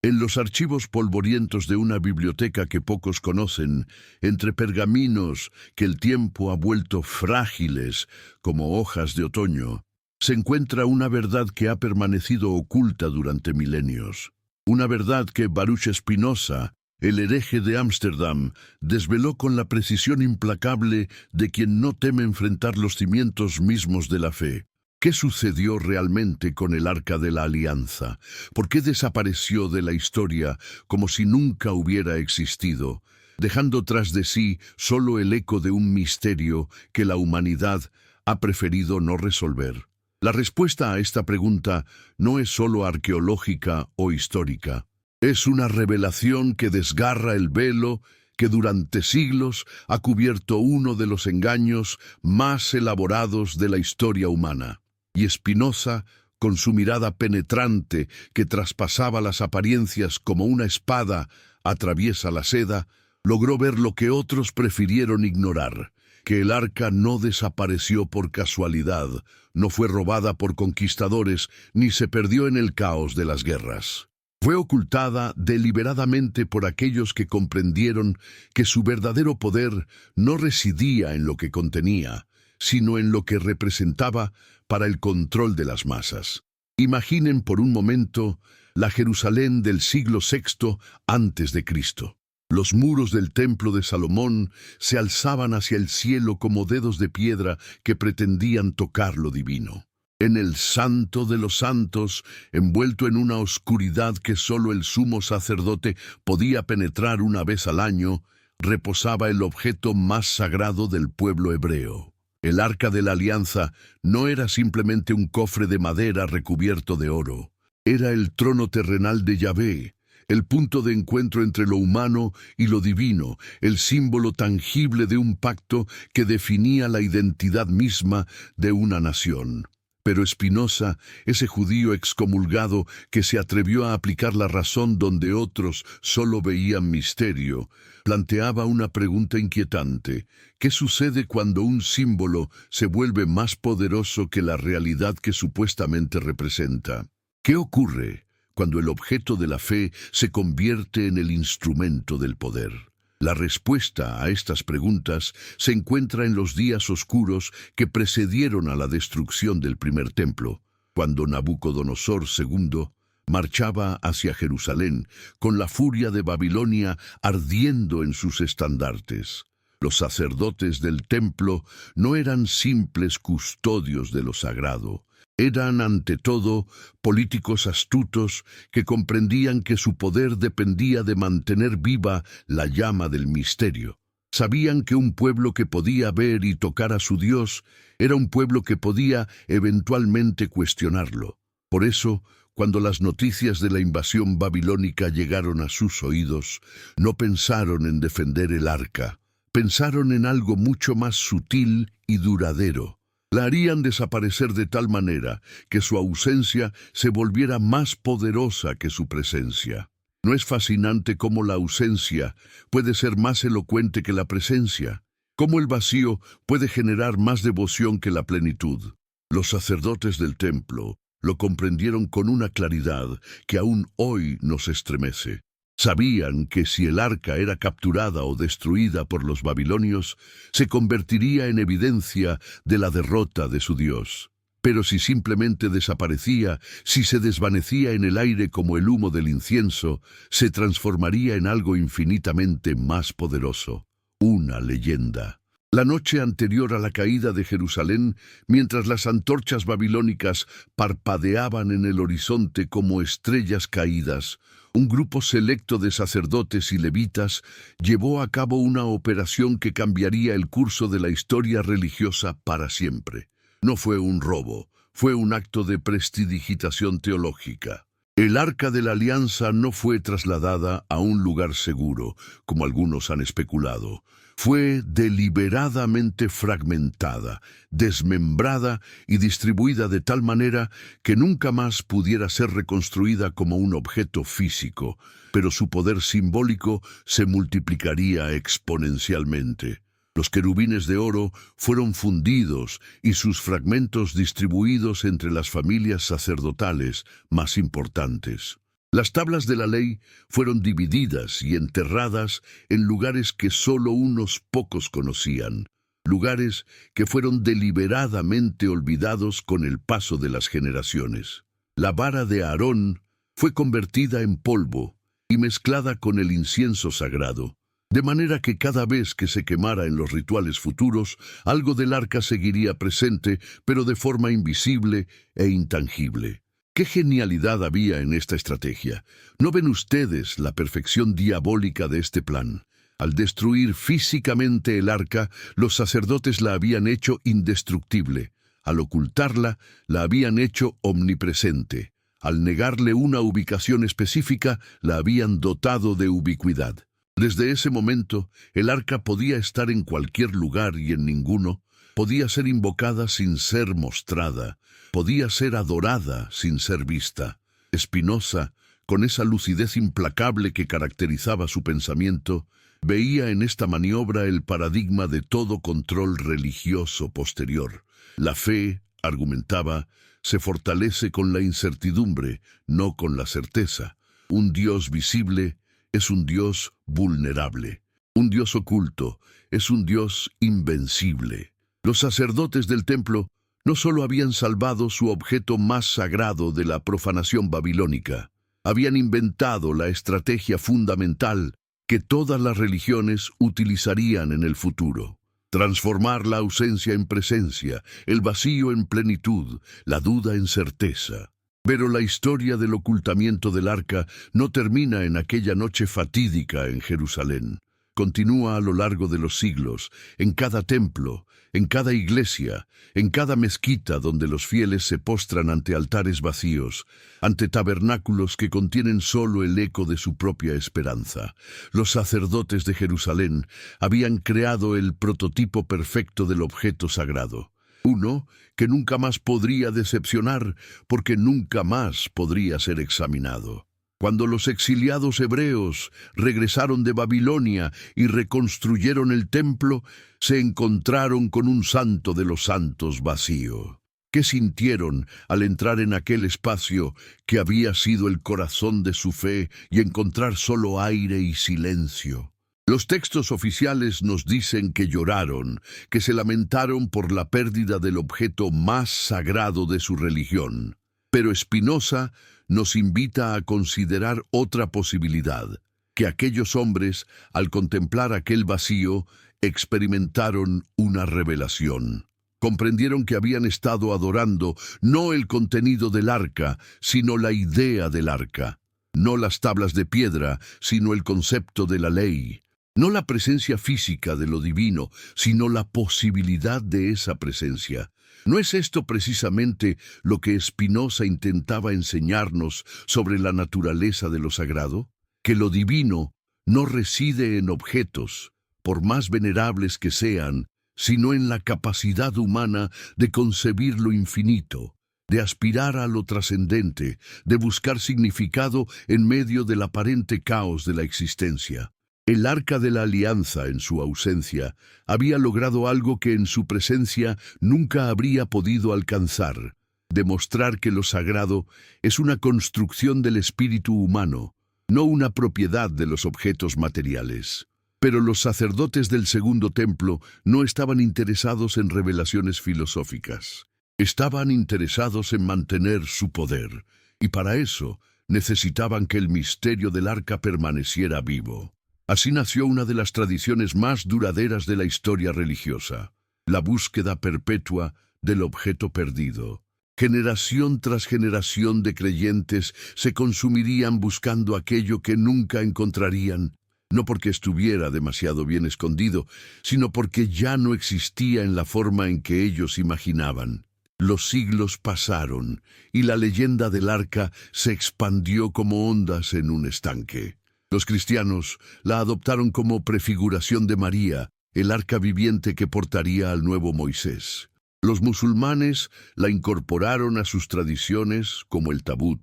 En los archivos polvorientos de una biblioteca que pocos conocen, entre pergaminos que el tiempo ha vuelto frágiles como hojas de otoño, se encuentra una verdad que ha permanecido oculta durante milenios. Una verdad que Baruch Spinoza, el hereje de Ámsterdam, desveló con la precisión implacable de quien no teme enfrentar los cimientos mismos de la fe. ¿Qué sucedió realmente con el Arca de la Alianza? ¿Por qué desapareció de la historia como si nunca hubiera existido, dejando tras de sí solo el eco de un misterio que la humanidad ha preferido no resolver? La respuesta a esta pregunta no es solo arqueológica o histórica. Es una revelación que desgarra el velo que durante siglos ha cubierto uno de los engaños más elaborados de la historia humana. Y Spinoza, con su mirada penetrante que traspasaba las apariencias como una espada atraviesa la seda, logró ver lo que otros prefirieron ignorar, que el arca no desapareció por casualidad, no fue robada por conquistadores, ni se perdió en el caos de las guerras. Fue ocultada deliberadamente por aquellos que comprendieron que su verdadero poder no residía en lo que contenía, sino en lo que representaba para el control de las masas. Imaginen por un momento la Jerusalén del siglo VI antes de Cristo. Los muros del templo de Salomón se alzaban hacia el cielo como dedos de piedra que pretendían tocar lo divino. En el Santo de los Santos, envuelto en una oscuridad que solo el sumo sacerdote podía penetrar una vez al año, reposaba el objeto más sagrado del pueblo hebreo. El Arca de la Alianza no era simplemente un cofre de madera recubierto de oro. Era el trono terrenal de Yahvé, el punto de encuentro entre lo humano y lo divino, el símbolo tangible de un pacto que definía la identidad misma de una nación. Pero Spinoza, ese judío excomulgado que se atrevió a aplicar la razón donde otros solo veían misterio, planteaba una pregunta inquietante. ¿Qué sucede cuando un símbolo se vuelve más poderoso que la realidad que supuestamente representa? ¿Qué ocurre cuando el objeto de la fe se convierte en el instrumento del poder? La respuesta a estas preguntas se encuentra en los días oscuros que precedieron a la destrucción del primer templo, cuando Nabucodonosor II marchaba hacia Jerusalén con la furia de Babilonia ardiendo en sus estandartes. Los sacerdotes del templo no eran simples custodios de lo sagrado. Eran, ante todo, políticos astutos que comprendían que su poder dependía de mantener viva la llama del misterio. Sabían que un pueblo que podía ver y tocar a su Dios era un pueblo que podía eventualmente cuestionarlo. Por eso, cuando las noticias de la invasión babilónica llegaron a sus oídos, no pensaron en defender el arca, pensaron en algo mucho más sutil y duradero. La harían desaparecer de tal manera que su ausencia se volviera más poderosa que su presencia. ¿No es fascinante cómo la ausencia puede ser más elocuente que la presencia? ¿Cómo el vacío puede generar más devoción que la plenitud? Los sacerdotes del templo lo comprendieron con una claridad que aún hoy nos estremece. Sabían que si el arca era capturada o destruida por los babilonios, se convertiría en evidencia de la derrota de su Dios. Pero si simplemente desaparecía, si se desvanecía en el aire como el humo del incienso, se transformaría en algo infinitamente más poderoso, una leyenda. La noche anterior a la caída de Jerusalén, mientras las antorchas babilónicas parpadeaban en el horizonte como estrellas caídas, un grupo selecto de sacerdotes y levitas llevó a cabo una operación que cambiaría el curso de la historia religiosa para siempre. No fue un robo, fue un acto de prestidigitación teológica. El Arca de la Alianza no fue trasladada a un lugar seguro, como algunos han especulado. Fue deliberadamente fragmentada, desmembrada y distribuida de tal manera que nunca más pudiera ser reconstruida como un objeto físico, pero su poder simbólico se multiplicaría exponencialmente. Los querubines de oro fueron fundidos y sus fragmentos distribuidos entre las familias sacerdotales más importantes. Las tablas de la ley fueron divididas y enterradas en lugares que solo unos pocos conocían, lugares que fueron deliberadamente olvidados con el paso de las generaciones. La vara de Aarón fue convertida en polvo y mezclada con el incienso sagrado, de manera que cada vez que se quemara en los rituales futuros, algo del arca seguiría presente, pero de forma invisible e intangible. ¡Qué genialidad había en esta estrategia! ¿No ven ustedes la perfección diabólica de este plan? Al destruir físicamente el arca, los sacerdotes la habían hecho indestructible. Al ocultarla, la habían hecho omnipresente. Al negarle una ubicación específica, la habían dotado de ubicuidad. Desde ese momento, el arca podía estar en cualquier lugar y en ninguno, podía ser invocada sin ser mostrada, podía ser adorada sin ser vista. Spinoza, con esa lucidez implacable que caracterizaba su pensamiento, veía en esta maniobra el paradigma de todo control religioso posterior. La fe, argumentaba, se fortalece con la incertidumbre, no con la certeza. Un Dios visible es un Dios vulnerable. Un Dios oculto es un Dios invencible. Los sacerdotes del templo no solo habían salvado su objeto más sagrado de la profanación babilónica, habían inventado la estrategia fundamental que todas las religiones utilizarían en el futuro. Transformar la ausencia en presencia, el vacío en plenitud, la duda en certeza. Pero la historia del ocultamiento del arca no termina en aquella noche fatídica en Jerusalén. Continúa a lo largo de los siglos, en cada templo, en cada iglesia, en cada mezquita donde los fieles se postran ante altares vacíos, ante tabernáculos que contienen solo el eco de su propia esperanza. Los sacerdotes de Jerusalén habían creado el prototipo perfecto del objeto sagrado. Uno que nunca más podría decepcionar porque nunca más podría ser examinado. Cuando los exiliados hebreos regresaron de Babilonia y reconstruyeron el templo, se encontraron con un santo de los santos vacío. ¿Qué sintieron al entrar en aquel espacio que había sido el corazón de su fe y encontrar solo aire y silencio? Los textos oficiales nos dicen que lloraron, que se lamentaron por la pérdida del objeto más sagrado de su religión. Pero Spinoza nos invita a considerar otra posibilidad, que aquellos hombres, al contemplar aquel vacío, experimentaron una revelación. Comprendieron que habían estado adorando no el contenido del arca, sino la idea del arca. No las tablas de piedra, sino el concepto de la ley. No la presencia física de lo divino, sino la posibilidad de esa presencia. ¿No es esto precisamente lo que Spinoza intentaba enseñarnos sobre la naturaleza de lo sagrado? Que lo divino no reside en objetos, por más venerables que sean, sino en la capacidad humana de concebir lo infinito, de aspirar a lo trascendente, de buscar significado en medio del aparente caos de la existencia. El arca de la alianza, en su ausencia, había logrado algo que en su presencia nunca habría podido alcanzar: demostrar que lo sagrado es una construcción del espíritu humano, no una propiedad de los objetos materiales. Pero los sacerdotes del segundo templo no estaban interesados en revelaciones filosóficas. Estaban interesados en mantener su poder, y para eso necesitaban que el misterio del arca permaneciera vivo. Así nació una de las tradiciones más duraderas de la historia religiosa, la búsqueda perpetua del objeto perdido. Generación tras generación de creyentes se consumirían buscando aquello que nunca encontrarían, no porque estuviera demasiado bien escondido, sino porque ya no existía en la forma en que ellos imaginaban. Los siglos pasaron y la leyenda del arca se expandió como ondas en un estanque. Los cristianos la adoptaron como prefiguración de María, el arca viviente que portaría al nuevo Moisés. Los musulmanes la incorporaron a sus tradiciones como el tabut,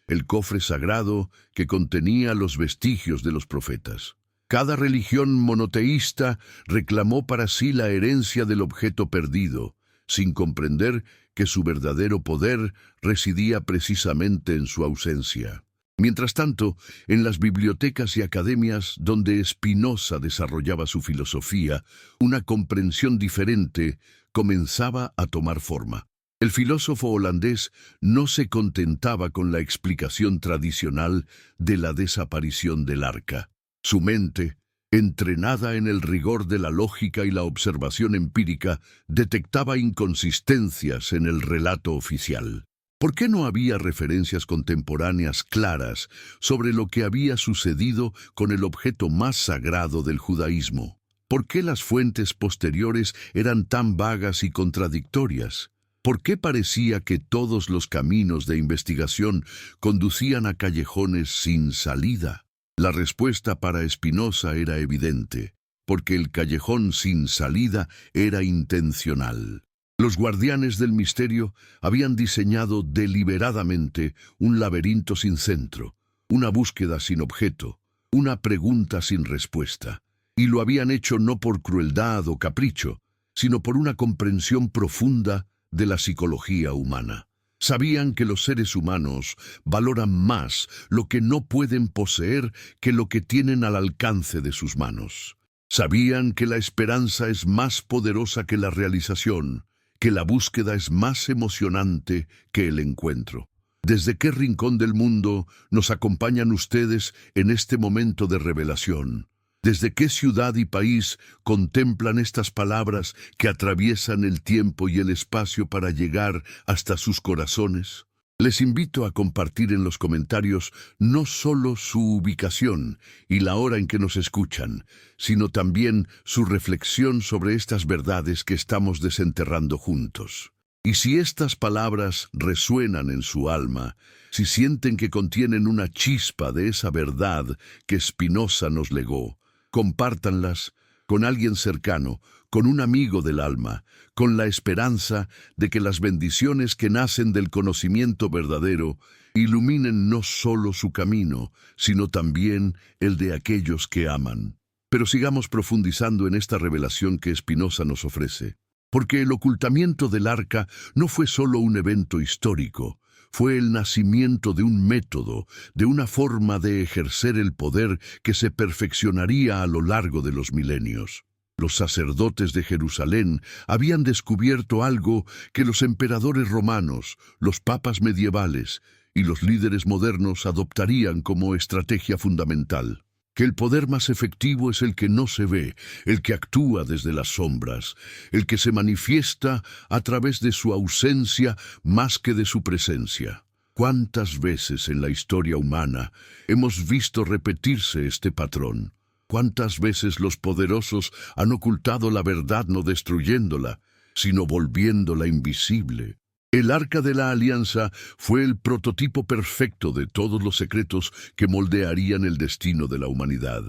el cofre sagrado que contenía los vestigios de los profetas. Cada religión monoteísta reclamó para sí la herencia del objeto perdido, sin comprender que su verdadero poder residía precisamente en su ausencia. Mientras tanto, en las bibliotecas y academias donde Spinoza desarrollaba su filosofía, una comprensión diferente comenzaba a tomar forma. El filósofo holandés no se contentaba con la explicación tradicional de la desaparición del arca. Su mente, entrenada en el rigor de la lógica y la observación empírica, detectaba inconsistencias en el relato oficial. ¿Por qué no había referencias contemporáneas claras sobre lo que había sucedido con el objeto más sagrado del judaísmo? ¿Por qué las fuentes posteriores eran tan vagas y contradictorias? ¿Por qué parecía que todos los caminos de investigación conducían a callejones sin salida? La respuesta para Spinoza era evidente, porque el callejón sin salida era intencional. Los guardianes del misterio habían diseñado deliberadamente un laberinto sin centro, una búsqueda sin objeto, una pregunta sin respuesta. Y lo habían hecho no por crueldad o capricho, sino por una comprensión profunda de la psicología humana. Sabían que los seres humanos valoran más lo que no pueden poseer que lo que tienen al alcance de sus manos. Sabían que la esperanza es más poderosa que la realización, que la búsqueda es más emocionante que el encuentro. ¿Desde qué rincón del mundo nos acompañan ustedes en este momento de revelación? ¿Desde qué ciudad y país contemplan estas palabras que atraviesan el tiempo y el espacio para llegar hasta sus corazones? Les invito a compartir en los comentarios no solo su ubicación y la hora en que nos escuchan, sino también su reflexión sobre estas verdades que estamos desenterrando juntos. Y si estas palabras resuenan en su alma, si sienten que contienen una chispa de esa verdad que Spinoza nos legó, compártanlas con alguien cercano, con un amigo del alma, con la esperanza de que las bendiciones que nacen del conocimiento verdadero iluminen no solo su camino, sino también el de aquellos que aman. Pero sigamos profundizando en esta revelación que Spinoza nos ofrece, porque el ocultamiento del arca no fue solo un evento histórico, fue el nacimiento de un método, de una forma de ejercer el poder que se perfeccionaría a lo largo de los milenios. Los sacerdotes de Jerusalén habían descubierto algo que los emperadores romanos, los papas medievales y los líderes modernos adoptarían como estrategia fundamental. Que el poder más efectivo es el que no se ve, el que actúa desde las sombras, el que se manifiesta a través de su ausencia más que de su presencia. ¿Cuántas veces en la historia humana hemos visto repetirse este patrón? ¿Cuántas veces los poderosos han ocultado la verdad no destruyéndola, sino volviéndola invisible? El Arca de la Alianza fue el prototipo perfecto de todos los secretos que moldearían el destino de la humanidad.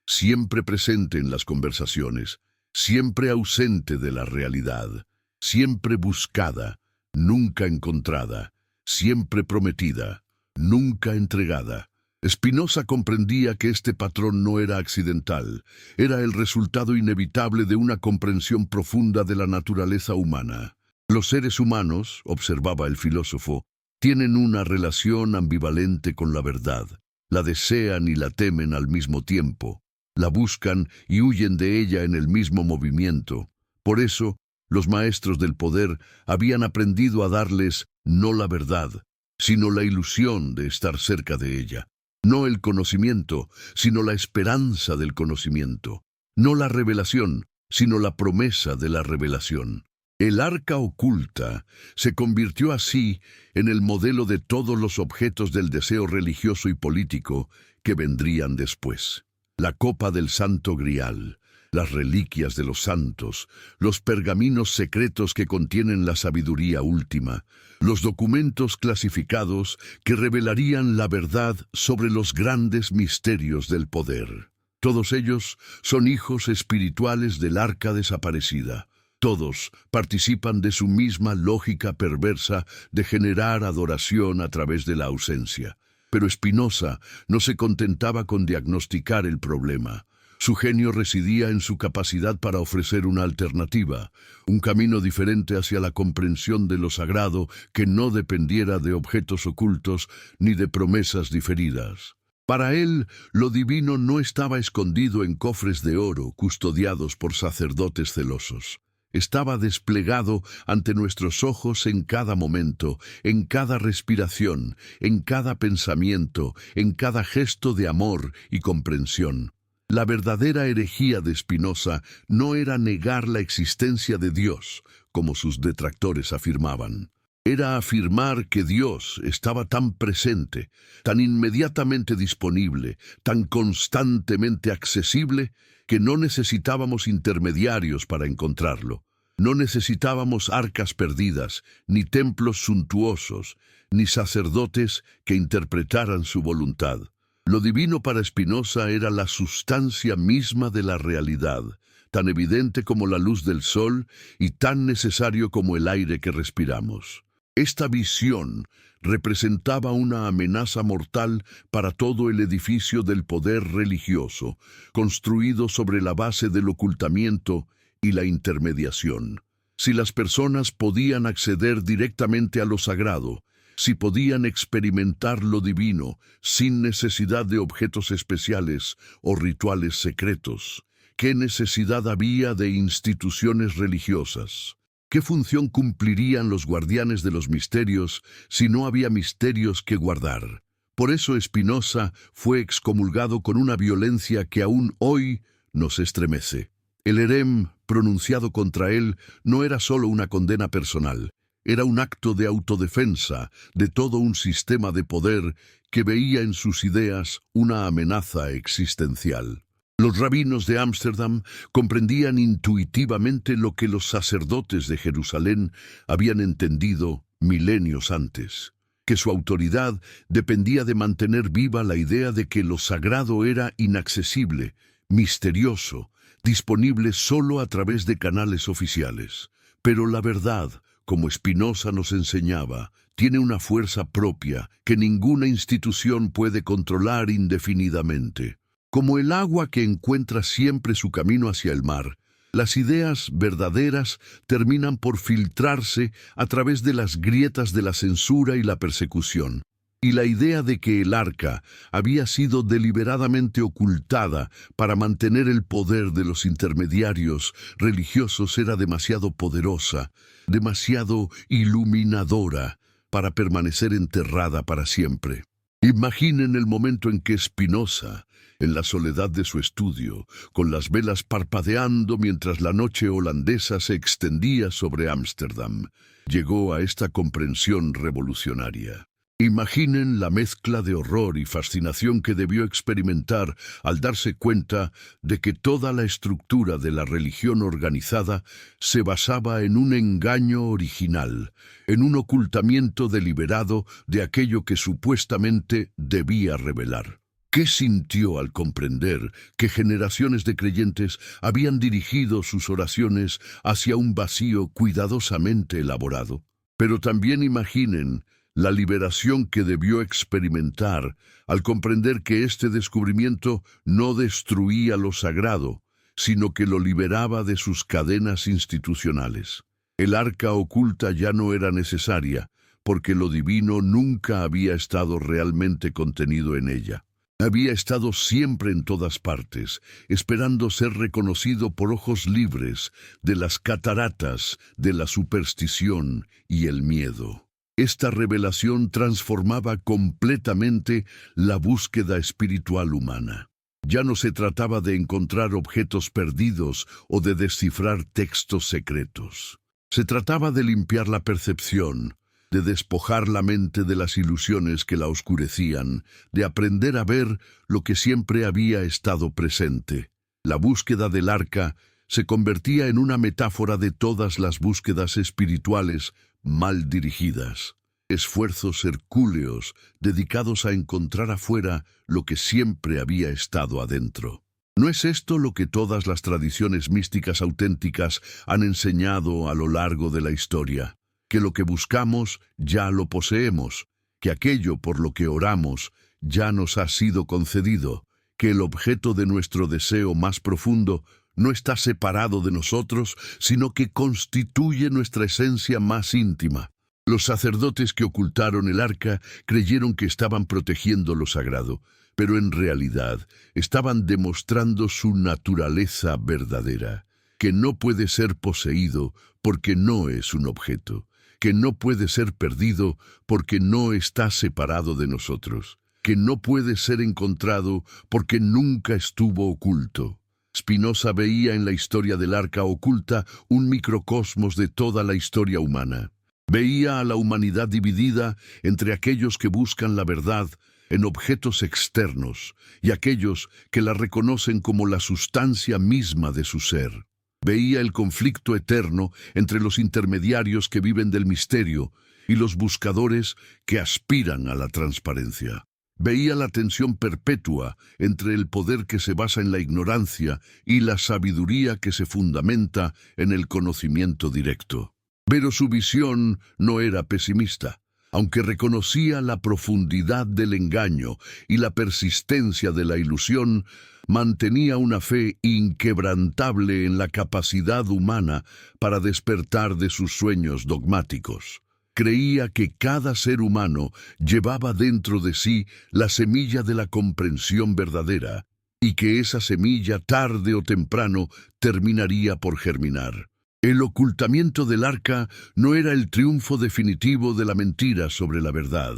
Siempre presente en las conversaciones, siempre ausente de la realidad, siempre buscada, nunca encontrada, siempre prometida, nunca entregada. Spinoza comprendía que este patrón no era accidental, era el resultado inevitable de una comprensión profunda de la naturaleza humana. Los seres humanos, observaba el filósofo, tienen una relación ambivalente con la verdad. La desean y la temen al mismo tiempo. La buscan y huyen de ella en el mismo movimiento. Por eso, los maestros del poder habían aprendido a darles no la verdad, sino la ilusión de estar cerca de ella. No el conocimiento, sino la esperanza del conocimiento. No la revelación, sino la promesa de la revelación. El arca oculta se convirtió así en el modelo de todos los objetos del deseo religioso y político que vendrían después. La copa del Santo Grial, las reliquias de los santos, los pergaminos secretos que contienen la sabiduría última, los documentos clasificados que revelarían la verdad sobre los grandes misterios del poder. Todos ellos son hijos espirituales del arca desaparecida. Todos participan de su misma lógica perversa de generar adoración a través de la ausencia. Pero Spinoza no se contentaba con diagnosticar el problema. Su genio residía en su capacidad para ofrecer una alternativa, un camino diferente hacia la comprensión de lo sagrado que no dependiera de objetos ocultos ni de promesas diferidas. Para él, lo divino no estaba escondido en cofres de oro custodiados por sacerdotes celosos. Estaba desplegado ante nuestros ojos en cada momento, en cada respiración, en cada pensamiento, en cada gesto de amor y comprensión. La verdadera herejía de Spinoza no era negar la existencia de Dios, como sus detractores afirmaban. Era afirmar que Dios estaba tan presente, tan inmediatamente disponible, tan constantemente accesible, que no necesitábamos intermediarios para encontrarlo. No necesitábamos arcas perdidas, ni templos suntuosos, ni sacerdotes que interpretaran su voluntad. Lo divino para Spinoza era la sustancia misma de la realidad, tan evidente como la luz del sol y tan necesario como el aire que respiramos. Esta visión representaba una amenaza mortal para todo el edificio del poder religioso, construido sobre la base del ocultamiento y la intermediación. Si las personas podían acceder directamente a lo sagrado, si podían experimentar lo divino sin necesidad de objetos especiales o rituales secretos, ¿qué necesidad había de instituciones religiosas? ¿Qué función cumplirían los guardianes de los misterios si no había misterios que guardar? Por eso Spinoza fue excomulgado con una violencia que aún hoy nos estremece. El herem pronunciado contra él no era solo una condena personal, era un acto de autodefensa de todo un sistema de poder que veía en sus ideas una amenaza existencial. Los rabinos de Ámsterdam comprendían intuitivamente lo que los sacerdotes de Jerusalén habían entendido milenios antes, que su autoridad dependía de mantener viva la idea de que lo sagrado era inaccesible, misterioso, disponible solo a través de canales oficiales. Pero la verdad, como Spinoza nos enseñaba, tiene una fuerza propia que ninguna institución puede controlar indefinidamente. Como el agua que encuentra siempre su camino hacia el mar, las ideas verdaderas terminan por filtrarse a través de las grietas de la censura y la persecución. Y la idea de que el arca había sido deliberadamente ocultada para mantener el poder de los intermediarios religiosos era demasiado poderosa, demasiado iluminadora para permanecer enterrada para siempre. Imaginen el momento en que Spinoza, en la soledad de su estudio, con las velas parpadeando mientras la noche holandesa se extendía sobre Ámsterdam, llegó a esta comprensión revolucionaria. Imaginen la mezcla de horror y fascinación que debió experimentar al darse cuenta de que toda la estructura de la religión organizada se basaba en un engaño original, en un ocultamiento deliberado de aquello que supuestamente debía revelar. ¿Qué sintió al comprender que generaciones de creyentes habían dirigido sus oraciones hacia un vacío cuidadosamente elaborado? Pero también imaginen la liberación que debió experimentar al comprender que este descubrimiento no destruía lo sagrado, sino que lo liberaba de sus cadenas institucionales. El arca oculta ya no era necesaria, porque lo divino nunca había estado realmente contenido en ella. Había estado siempre en todas partes, esperando ser reconocido por ojos libres de las cataratas de la superstición y el miedo. Esta revelación transformaba completamente la búsqueda espiritual humana. Ya no se trataba de encontrar objetos perdidos o de descifrar textos secretos. Se trataba de limpiar la percepción, de despojar la mente de las ilusiones que la oscurecían, de aprender a ver lo que siempre había estado presente. La búsqueda del arca se convertía en una metáfora de todas las búsquedas espirituales mal dirigidas, esfuerzos hercúleos dedicados a encontrar afuera lo que siempre había estado adentro. ¿No es esto lo que todas las tradiciones místicas auténticas han enseñado a lo largo de la historia? Que lo que buscamos ya lo poseemos, que aquello por lo que oramos ya nos ha sido concedido, que el objeto de nuestro deseo más profundo no está separado de nosotros, sino que constituye nuestra esencia más íntima. Los sacerdotes que ocultaron el arca creyeron que estaban protegiendo lo sagrado, pero en realidad estaban demostrando su naturaleza verdadera, que no puede ser poseído porque no es un objeto, que no puede ser perdido porque no está separado de nosotros, que no puede ser encontrado porque nunca estuvo oculto. Spinoza veía en la historia del arca oculta un microcosmos de toda la historia humana. Veía a la humanidad dividida entre aquellos que buscan la verdad en objetos externos y aquellos que la reconocen como la sustancia misma de su ser. Veía el conflicto eterno entre los intermediarios que viven del misterio y los buscadores que aspiran a la transparencia. Veía la tensión perpetua entre el poder que se basa en la ignorancia y la sabiduría que se fundamenta en el conocimiento directo. Pero su visión no era pesimista. Aunque reconocía la profundidad del engaño y la persistencia de la ilusión, mantenía una fe inquebrantable en la capacidad humana para despertar de sus sueños dogmáticos. Creía que cada ser humano llevaba dentro de sí la semilla de la comprensión verdadera y que esa semilla tarde o temprano terminaría por germinar. El ocultamiento del arca no era el triunfo definitivo de la mentira sobre la verdad.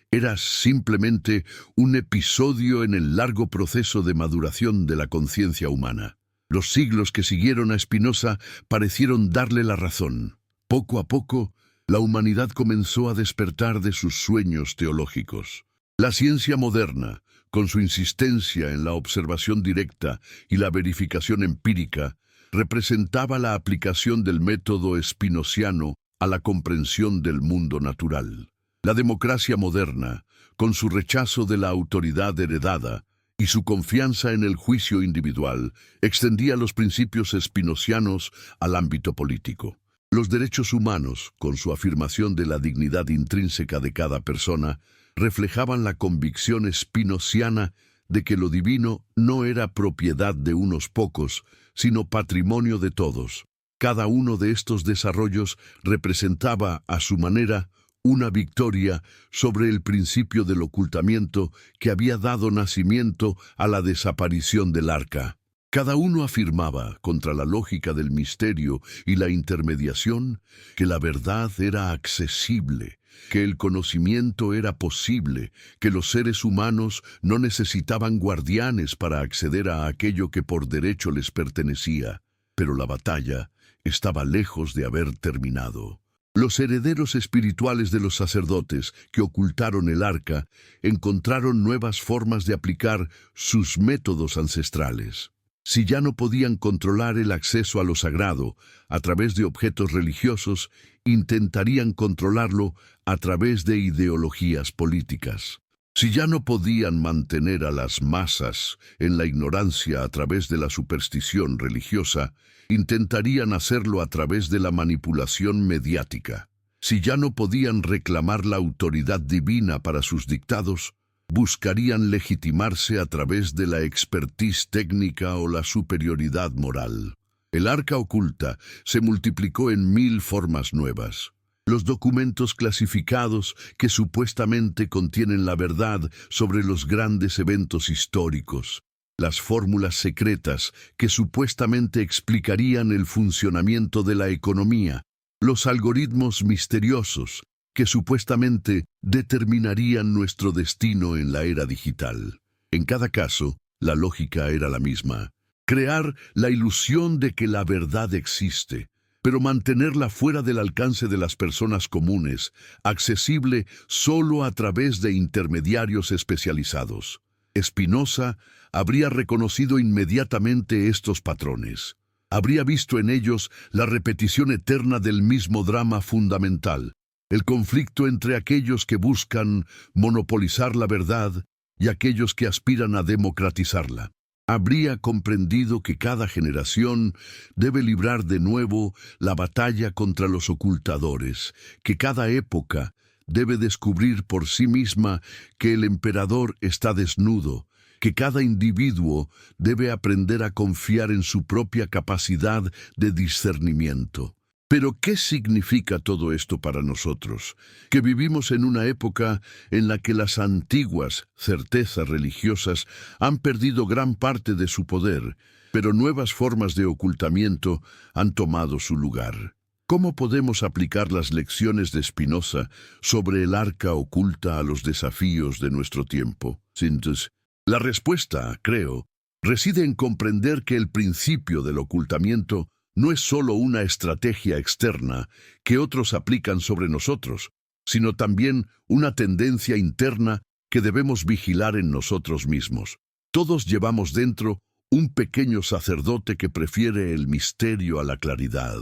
Era simplemente un episodio en el largo proceso de maduración de la conciencia humana. Los siglos que siguieron a Spinoza parecieron darle la razón. Poco a poco, la humanidad comenzó a despertar de sus sueños teológicos. La ciencia moderna, con su insistencia en la observación directa y la verificación empírica, representaba la aplicación del método spinoziano a la comprensión del mundo natural. La democracia moderna, con su rechazo de la autoridad heredada y su confianza en el juicio individual, extendía los principios spinozianos al ámbito político. Los derechos humanos, con su afirmación de la dignidad intrínseca de cada persona, reflejaban la convicción spinoziana de que lo divino no era propiedad de unos pocos, sino patrimonio de todos. Cada uno de estos desarrollos representaba, a su manera, una victoria sobre el principio del ocultamiento que había dado nacimiento a la desaparición del arca. Cada uno afirmaba, contra la lógica del misterio y la intermediación, que la verdad era accesible, que el conocimiento era posible, que los seres humanos no necesitaban guardianes para acceder a aquello que por derecho les pertenecía. Pero la batalla estaba lejos de haber terminado. Los herederos espirituales de los sacerdotes que ocultaron el arca encontraron nuevas formas de aplicar sus métodos ancestrales. Si ya no podían controlar el acceso a lo sagrado a través de objetos religiosos, intentarían controlarlo a través de ideologías políticas. Si ya no podían mantener a las masas en la ignorancia a través de la superstición religiosa, intentarían hacerlo a través de la manipulación mediática. Si ya no podían reclamar la autoridad divina para sus dictados, buscarían legitimarse a través de la expertise técnica o la superioridad moral. El arca oculta se multiplicó en 1000 formas nuevas. Los documentos clasificados que supuestamente contienen la verdad sobre los grandes eventos históricos. Las fórmulas secretas que supuestamente explicarían el funcionamiento de la economía. Los algoritmos misteriosos que supuestamente determinarían nuestro destino en la era digital. En cada caso, la lógica era la misma. Crear la ilusión de que la verdad existe, pero mantenerla fuera del alcance de las personas comunes, accesible solo a través de intermediarios especializados. Spinoza habría reconocido inmediatamente estos patrones. Habría visto en ellos la repetición eterna del mismo drama fundamental. El conflicto entre aquellos que buscan monopolizar la verdad y aquellos que aspiran a democratizarla. Habría comprendido que cada generación debe librar de nuevo la batalla contra los ocultadores, que cada época debe descubrir por sí misma que el emperador está desnudo que cada individuo debe aprender a confiar en su propia capacidad de discernimiento. Pero, ¿qué significa todo esto para nosotros? Que vivimos en una época en la que las antiguas certezas religiosas han perdido gran parte de su poder, pero nuevas formas de ocultamiento han tomado su lugar. ¿Cómo podemos aplicar las lecciones de Spinoza sobre el arca oculta a los desafíos de nuestro tiempo? Entonces, la respuesta, creo, reside en comprender que el principio del ocultamiento no es solo una estrategia externa que otros aplican sobre nosotros, sino también una tendencia interna que debemos vigilar en nosotros mismos. Todos llevamos dentro un pequeño sacerdote que prefiere el misterio a la claridad,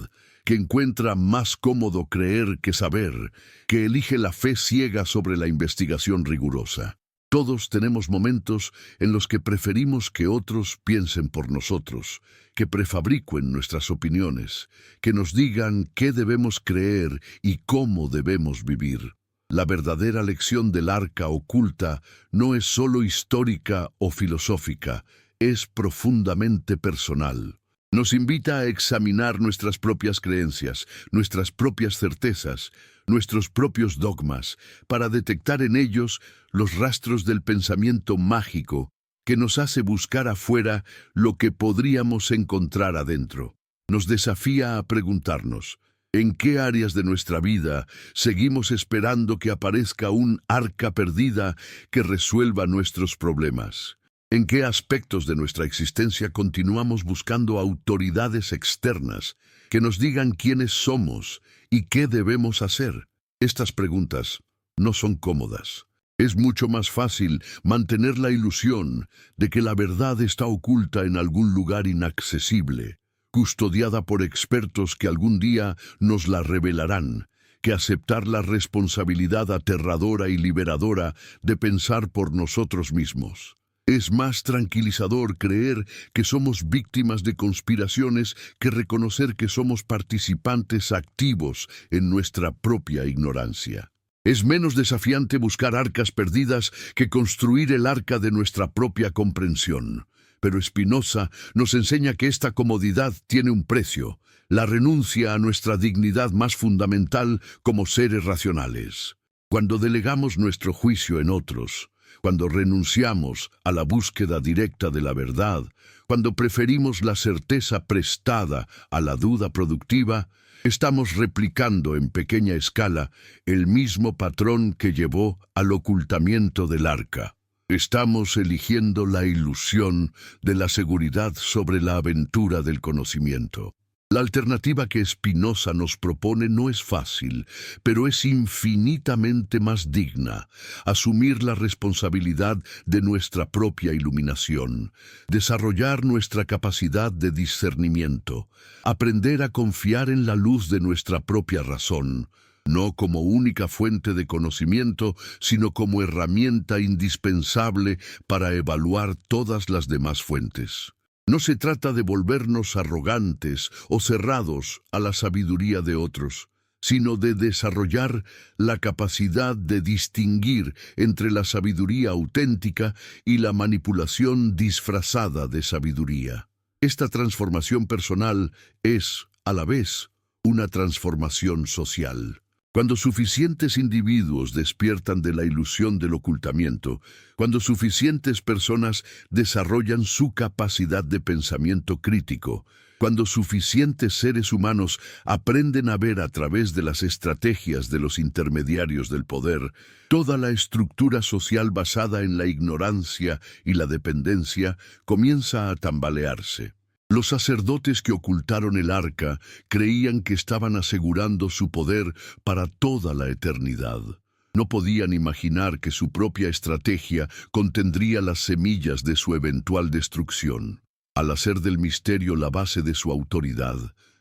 que encuentra más cómodo creer que saber, que elige la fe ciega sobre la investigación rigurosa. Todos tenemos momentos en los que preferimos que otros piensen por nosotros, que prefabriquen nuestras opiniones, que nos digan qué debemos creer y cómo debemos vivir. La verdadera lección del arca oculta no es solo histórica o filosófica, es profundamente personal. Nos invita a examinar nuestras propias creencias, nuestras propias certezas, nuestros propios dogmas, para detectar en ellos los rastros del pensamiento mágico que nos hace buscar afuera lo que podríamos encontrar adentro. Nos desafía a preguntarnos, ¿en qué áreas de nuestra vida seguimos esperando que aparezca un arca perdida que resuelva nuestros problemas? ¿En qué aspectos de nuestra existencia continuamos buscando autoridades externas que nos digan quiénes somos y qué debemos hacer? Estas preguntas no son cómodas. Es mucho más fácil mantener la ilusión de que la verdad está oculta en algún lugar inaccesible, custodiada por expertos que algún día nos la revelarán, que aceptar la responsabilidad aterradora y liberadora de pensar por nosotros mismos. Es más tranquilizador creer que somos víctimas de conspiraciones que reconocer que somos participantes activos en nuestra propia ignorancia. Es menos desafiante buscar arcas perdidas que construir el arca de nuestra propia comprensión. Pero Spinoza nos enseña que esta comodidad tiene un precio, la renuncia a nuestra dignidad más fundamental como seres racionales. Cuando delegamos nuestro juicio en otros, cuando renunciamos a la búsqueda directa de la verdad, cuando preferimos la certeza prestada a la duda productiva, estamos replicando en pequeña escala el mismo patrón que llevó al ocultamiento del arca. Estamos eligiendo la ilusión de la seguridad sobre la aventura del conocimiento. La alternativa que Spinoza nos propone no es fácil, pero es infinitamente más digna. Asumir la responsabilidad de nuestra propia iluminación, desarrollar nuestra capacidad de discernimiento, aprender a confiar en la luz de nuestra propia razón, no como única fuente de conocimiento, sino como herramienta indispensable para evaluar todas las demás fuentes. No se trata de volvernos arrogantes o cerrados a la sabiduría de otros, sino de desarrollar la capacidad de distinguir entre la sabiduría auténtica y la manipulación disfrazada de sabiduría. Esta transformación personal es, a la vez, una transformación social. Cuando suficientes individuos despiertan de la ilusión del ocultamiento, cuando suficientes personas desarrollan su capacidad de pensamiento crítico, cuando suficientes seres humanos aprenden a ver a través de las estrategias de los intermediarios del poder, toda la estructura social basada en la ignorancia y la dependencia comienza a tambalearse. Los sacerdotes que ocultaron el arca creían que estaban asegurando su poder para toda la eternidad. No podían imaginar que su propia estrategia contendría las semillas de su eventual destrucción. Al hacer del misterio la base de su autoridad,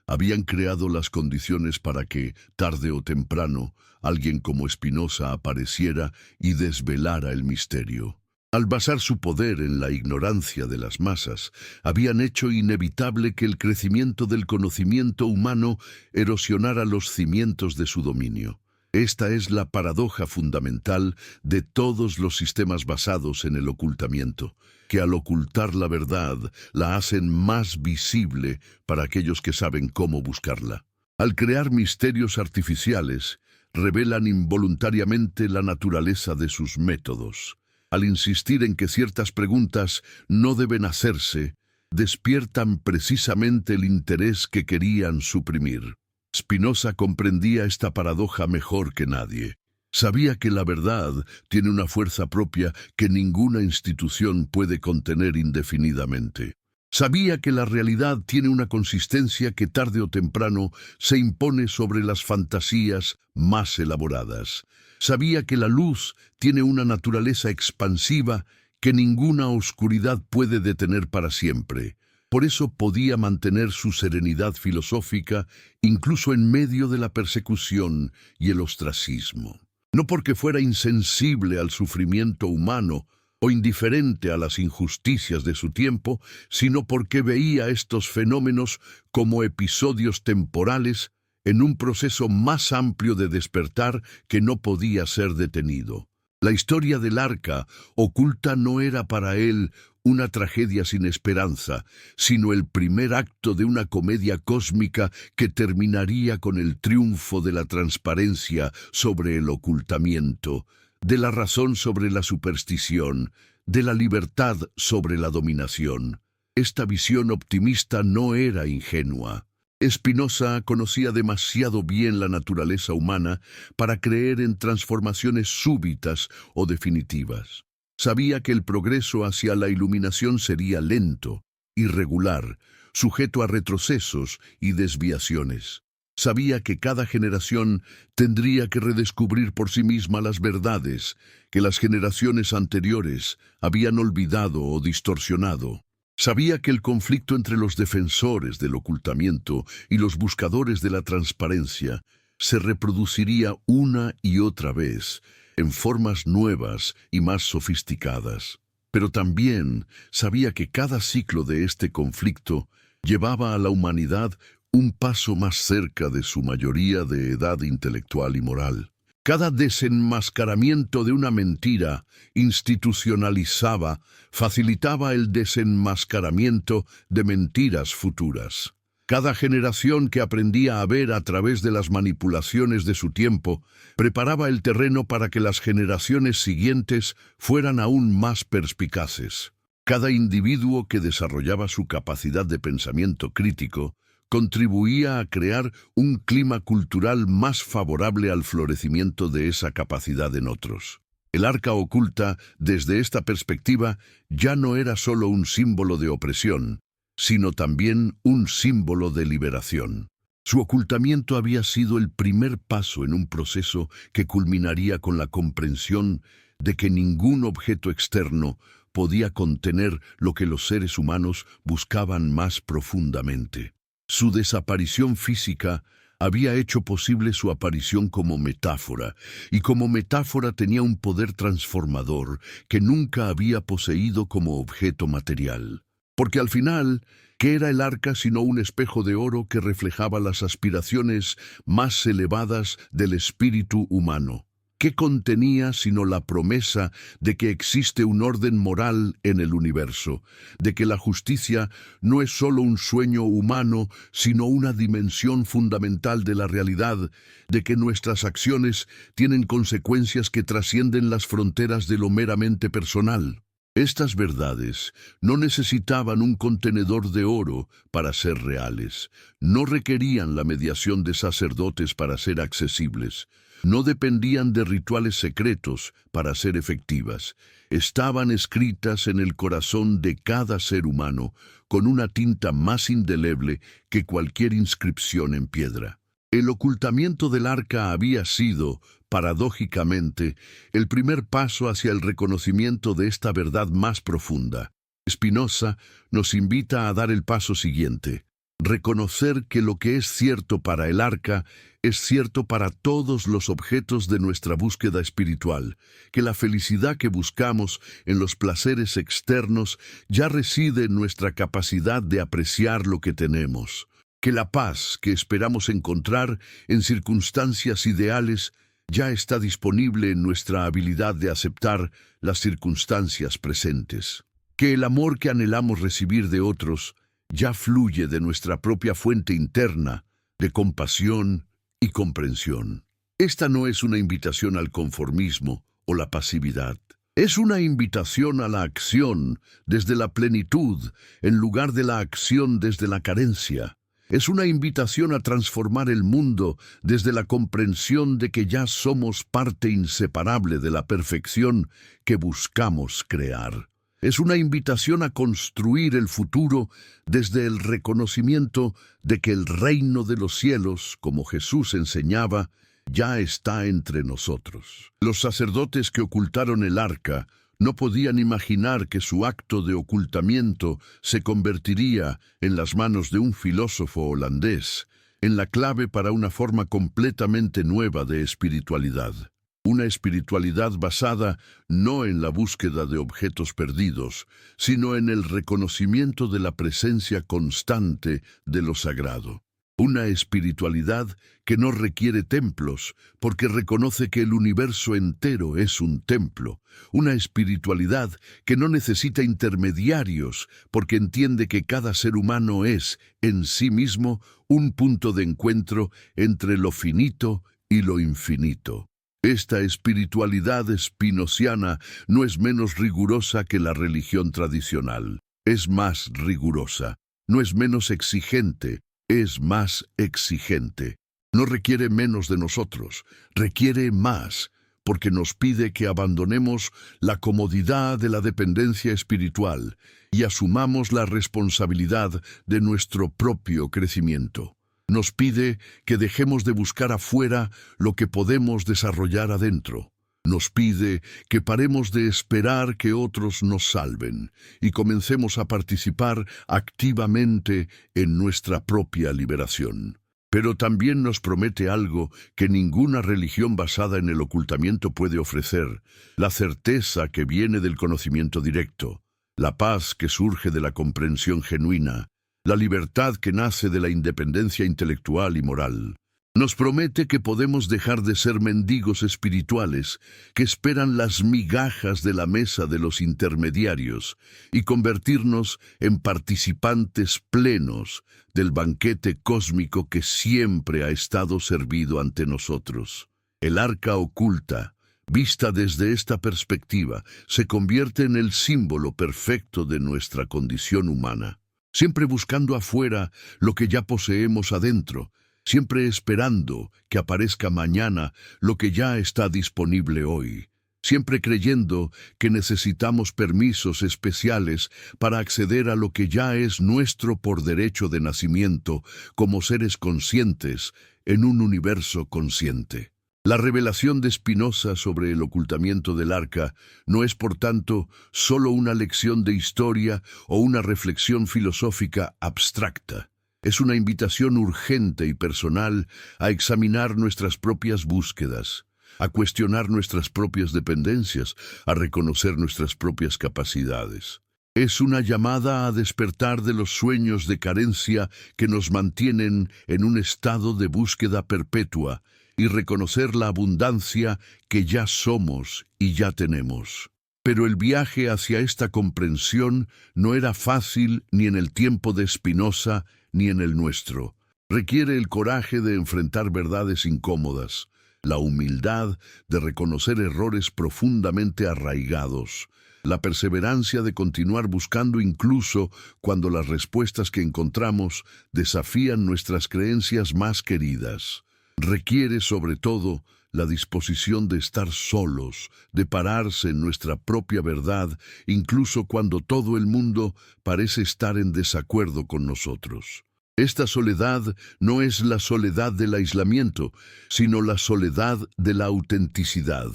habían creado las condiciones para que, tarde o temprano, alguien como Spinoza apareciera y desvelara el misterio. Al basar su poder en la ignorancia de las masas, habían hecho inevitable que el crecimiento del conocimiento humano erosionara los cimientos de su dominio. Esta es la paradoja fundamental de todos los sistemas basados en el ocultamiento, que al ocultar la verdad la hacen más visible para aquellos que saben cómo buscarla. Al crear misterios artificiales, revelan involuntariamente la naturaleza de sus métodos. Al insistir en que ciertas preguntas no deben hacerse, despiertan precisamente el interés que querían suprimir. Spinoza comprendía esta paradoja mejor que nadie. Sabía que la verdad tiene una fuerza propia que ninguna institución puede contener indefinidamente. Sabía que la realidad tiene una consistencia que tarde o temprano se impone sobre las fantasías más elaboradas. Sabía que la luz tiene una naturaleza expansiva que ninguna oscuridad puede detener para siempre. Por eso podía mantener su serenidad filosófica incluso en medio de la persecución y el ostracismo. No porque fuera insensible al sufrimiento humano o indiferente a las injusticias de su tiempo, sino porque veía estos fenómenos como episodios temporales en un proceso más amplio de despertar que no podía ser detenido. La historia del arca oculta no era para él una tragedia sin esperanza, sino el primer acto de una comedia cósmica que terminaría con el triunfo de la transparencia sobre el ocultamiento, de la razón sobre la superstición, de la libertad sobre la dominación. Esta visión optimista no era ingenua. Spinoza conocía demasiado bien la naturaleza humana para creer en transformaciones súbitas o definitivas. Sabía que el progreso hacia la iluminación sería lento, irregular, sujeto a retrocesos y desviaciones. Sabía que cada generación tendría que redescubrir por sí misma las verdades que las generaciones anteriores habían olvidado o distorsionado. Sabía que el conflicto entre los defensores del ocultamiento y los buscadores de la transparencia se reproduciría una y otra vez, en formas nuevas y más sofisticadas. Pero también sabía que cada ciclo de este conflicto llevaba a la humanidad un paso más cerca de su mayoría de edad intelectual y moral. Cada desenmascaramiento de una mentira institucionalizaba, facilitaba el desenmascaramiento de mentiras futuras. Cada generación que aprendía a ver a través de las manipulaciones de su tiempo, preparaba el terreno para que las generaciones siguientes fueran aún más perspicaces. Cada individuo que desarrollaba su capacidad de pensamiento crítico contribuía a crear un clima cultural más favorable al florecimiento de esa capacidad en otros. El arca oculta, desde esta perspectiva, ya no era solo un símbolo de opresión, sino también un símbolo de liberación. Su ocultamiento había sido el primer paso en un proceso que culminaría con la comprensión de que ningún objeto externo podía contener lo que los seres humanos buscaban más profundamente. Su desaparición física había hecho posible su aparición como metáfora, y como metáfora tenía un poder transformador que nunca había poseído como objeto material. Porque al final, ¿qué era el arca sino un espejo de oro que reflejaba las aspiraciones más elevadas del espíritu humano? ¿Qué contenía sino la promesa de que existe un orden moral en el universo, de que la justicia no es solo un sueño humano, sino una dimensión fundamental de la realidad, de que nuestras acciones tienen consecuencias que trascienden las fronteras de lo meramente personal? Estas verdades no necesitaban un contenedor de oro para ser reales, no requerían la mediación de sacerdotes para ser accesibles, no dependían de rituales secretos para ser efectivas. Estaban escritas en el corazón de cada ser humano con una tinta más indeleble que cualquier inscripción en piedra. El ocultamiento del arca había sido, paradójicamente, el primer paso hacia el reconocimiento de esta verdad más profunda. Spinoza nos invita a dar el paso siguiente: reconocer que lo que es cierto para el arca es cierto para todos los objetos de nuestra búsqueda espiritual, que la felicidad que buscamos en los placeres externos ya reside en nuestra capacidad de apreciar lo que tenemos, que la paz que esperamos encontrar en circunstancias ideales ya está disponible en nuestra habilidad de aceptar las circunstancias presentes. Que el amor que anhelamos recibir de otros ya fluye de nuestra propia fuente interna de compasión y comprensión. Esta no es una invitación al conformismo o la pasividad. Es una invitación a la acción desde la plenitud en lugar de la acción desde la carencia. Es una invitación a transformar el mundo desde la comprensión de que ya somos parte inseparable de la perfección que buscamos crear. Es una invitación a construir el futuro desde el reconocimiento de que el reino de los cielos, como Jesús enseñaba, ya está entre nosotros. Los sacerdotes que ocultaron el arca no podían imaginar que su acto de ocultamiento se convertiría en las manos de un filósofo holandés, en la clave para una forma completamente nueva de espiritualidad. Una espiritualidad basada no en la búsqueda de objetos perdidos, sino en el reconocimiento de la presencia constante de lo sagrado. Una espiritualidad que no requiere templos, porque reconoce que el universo entero es un templo. Una espiritualidad que no necesita intermediarios, porque entiende que cada ser humano es, en sí mismo, un punto de encuentro entre lo finito y lo infinito. Esta espiritualidad spinociana no es menos rigurosa que la religión tradicional. Es más rigurosa. No es menos exigente. Es más exigente. No requiere menos de nosotros, requiere más, porque nos pide que abandonemos la comodidad de la dependencia espiritual y asumamos la responsabilidad de nuestro propio crecimiento. Nos pide que dejemos de buscar afuera lo que podemos desarrollar adentro. Nos pide que paremos de esperar que otros nos salven y comencemos a participar activamente en nuestra propia liberación. Pero también nos promete algo que ninguna religión basada en el ocultamiento puede ofrecer: la certeza que viene del conocimiento directo, la paz que surge de la comprensión genuina, la libertad que nace de la independencia intelectual y moral. Nos promete que podemos dejar de ser mendigos espirituales que esperan las migajas de la mesa de los intermediarios y convertirnos en participantes plenos del banquete cósmico que siempre ha estado servido ante nosotros. El arca oculta, vista desde esta perspectiva, se convierte en el símbolo perfecto de nuestra condición humana, siempre buscando afuera lo que ya poseemos adentro, siempre esperando que aparezca mañana lo que ya está disponible hoy, siempre creyendo que necesitamos permisos especiales para acceder a lo que ya es nuestro por derecho de nacimiento como seres conscientes en un universo consciente. La revelación de Spinoza sobre el ocultamiento del arca no es, por tanto, solo una lección de historia o una reflexión filosófica abstracta. Es una invitación urgente y personal a examinar nuestras propias búsquedas, a cuestionar nuestras propias dependencias, a reconocer nuestras propias capacidades. Es una llamada a despertar de los sueños de carencia que nos mantienen en un estado de búsqueda perpetua y reconocer la abundancia que ya somos y ya tenemos. Pero el viaje hacia esta comprensión no era fácil ni en el tiempo de Spinoza ni en el nuestro. Requiere el coraje de enfrentar verdades incómodas, la humildad de reconocer errores profundamente arraigados, la perseverancia de continuar buscando incluso cuando las respuestas que encontramos desafían nuestras creencias más queridas. Requiere, sobre todo, la disposición de estar solos, de pararse en nuestra propia verdad, incluso cuando todo el mundo parece estar en desacuerdo con nosotros. Esta soledad no es la soledad del aislamiento, sino la soledad de la autenticidad.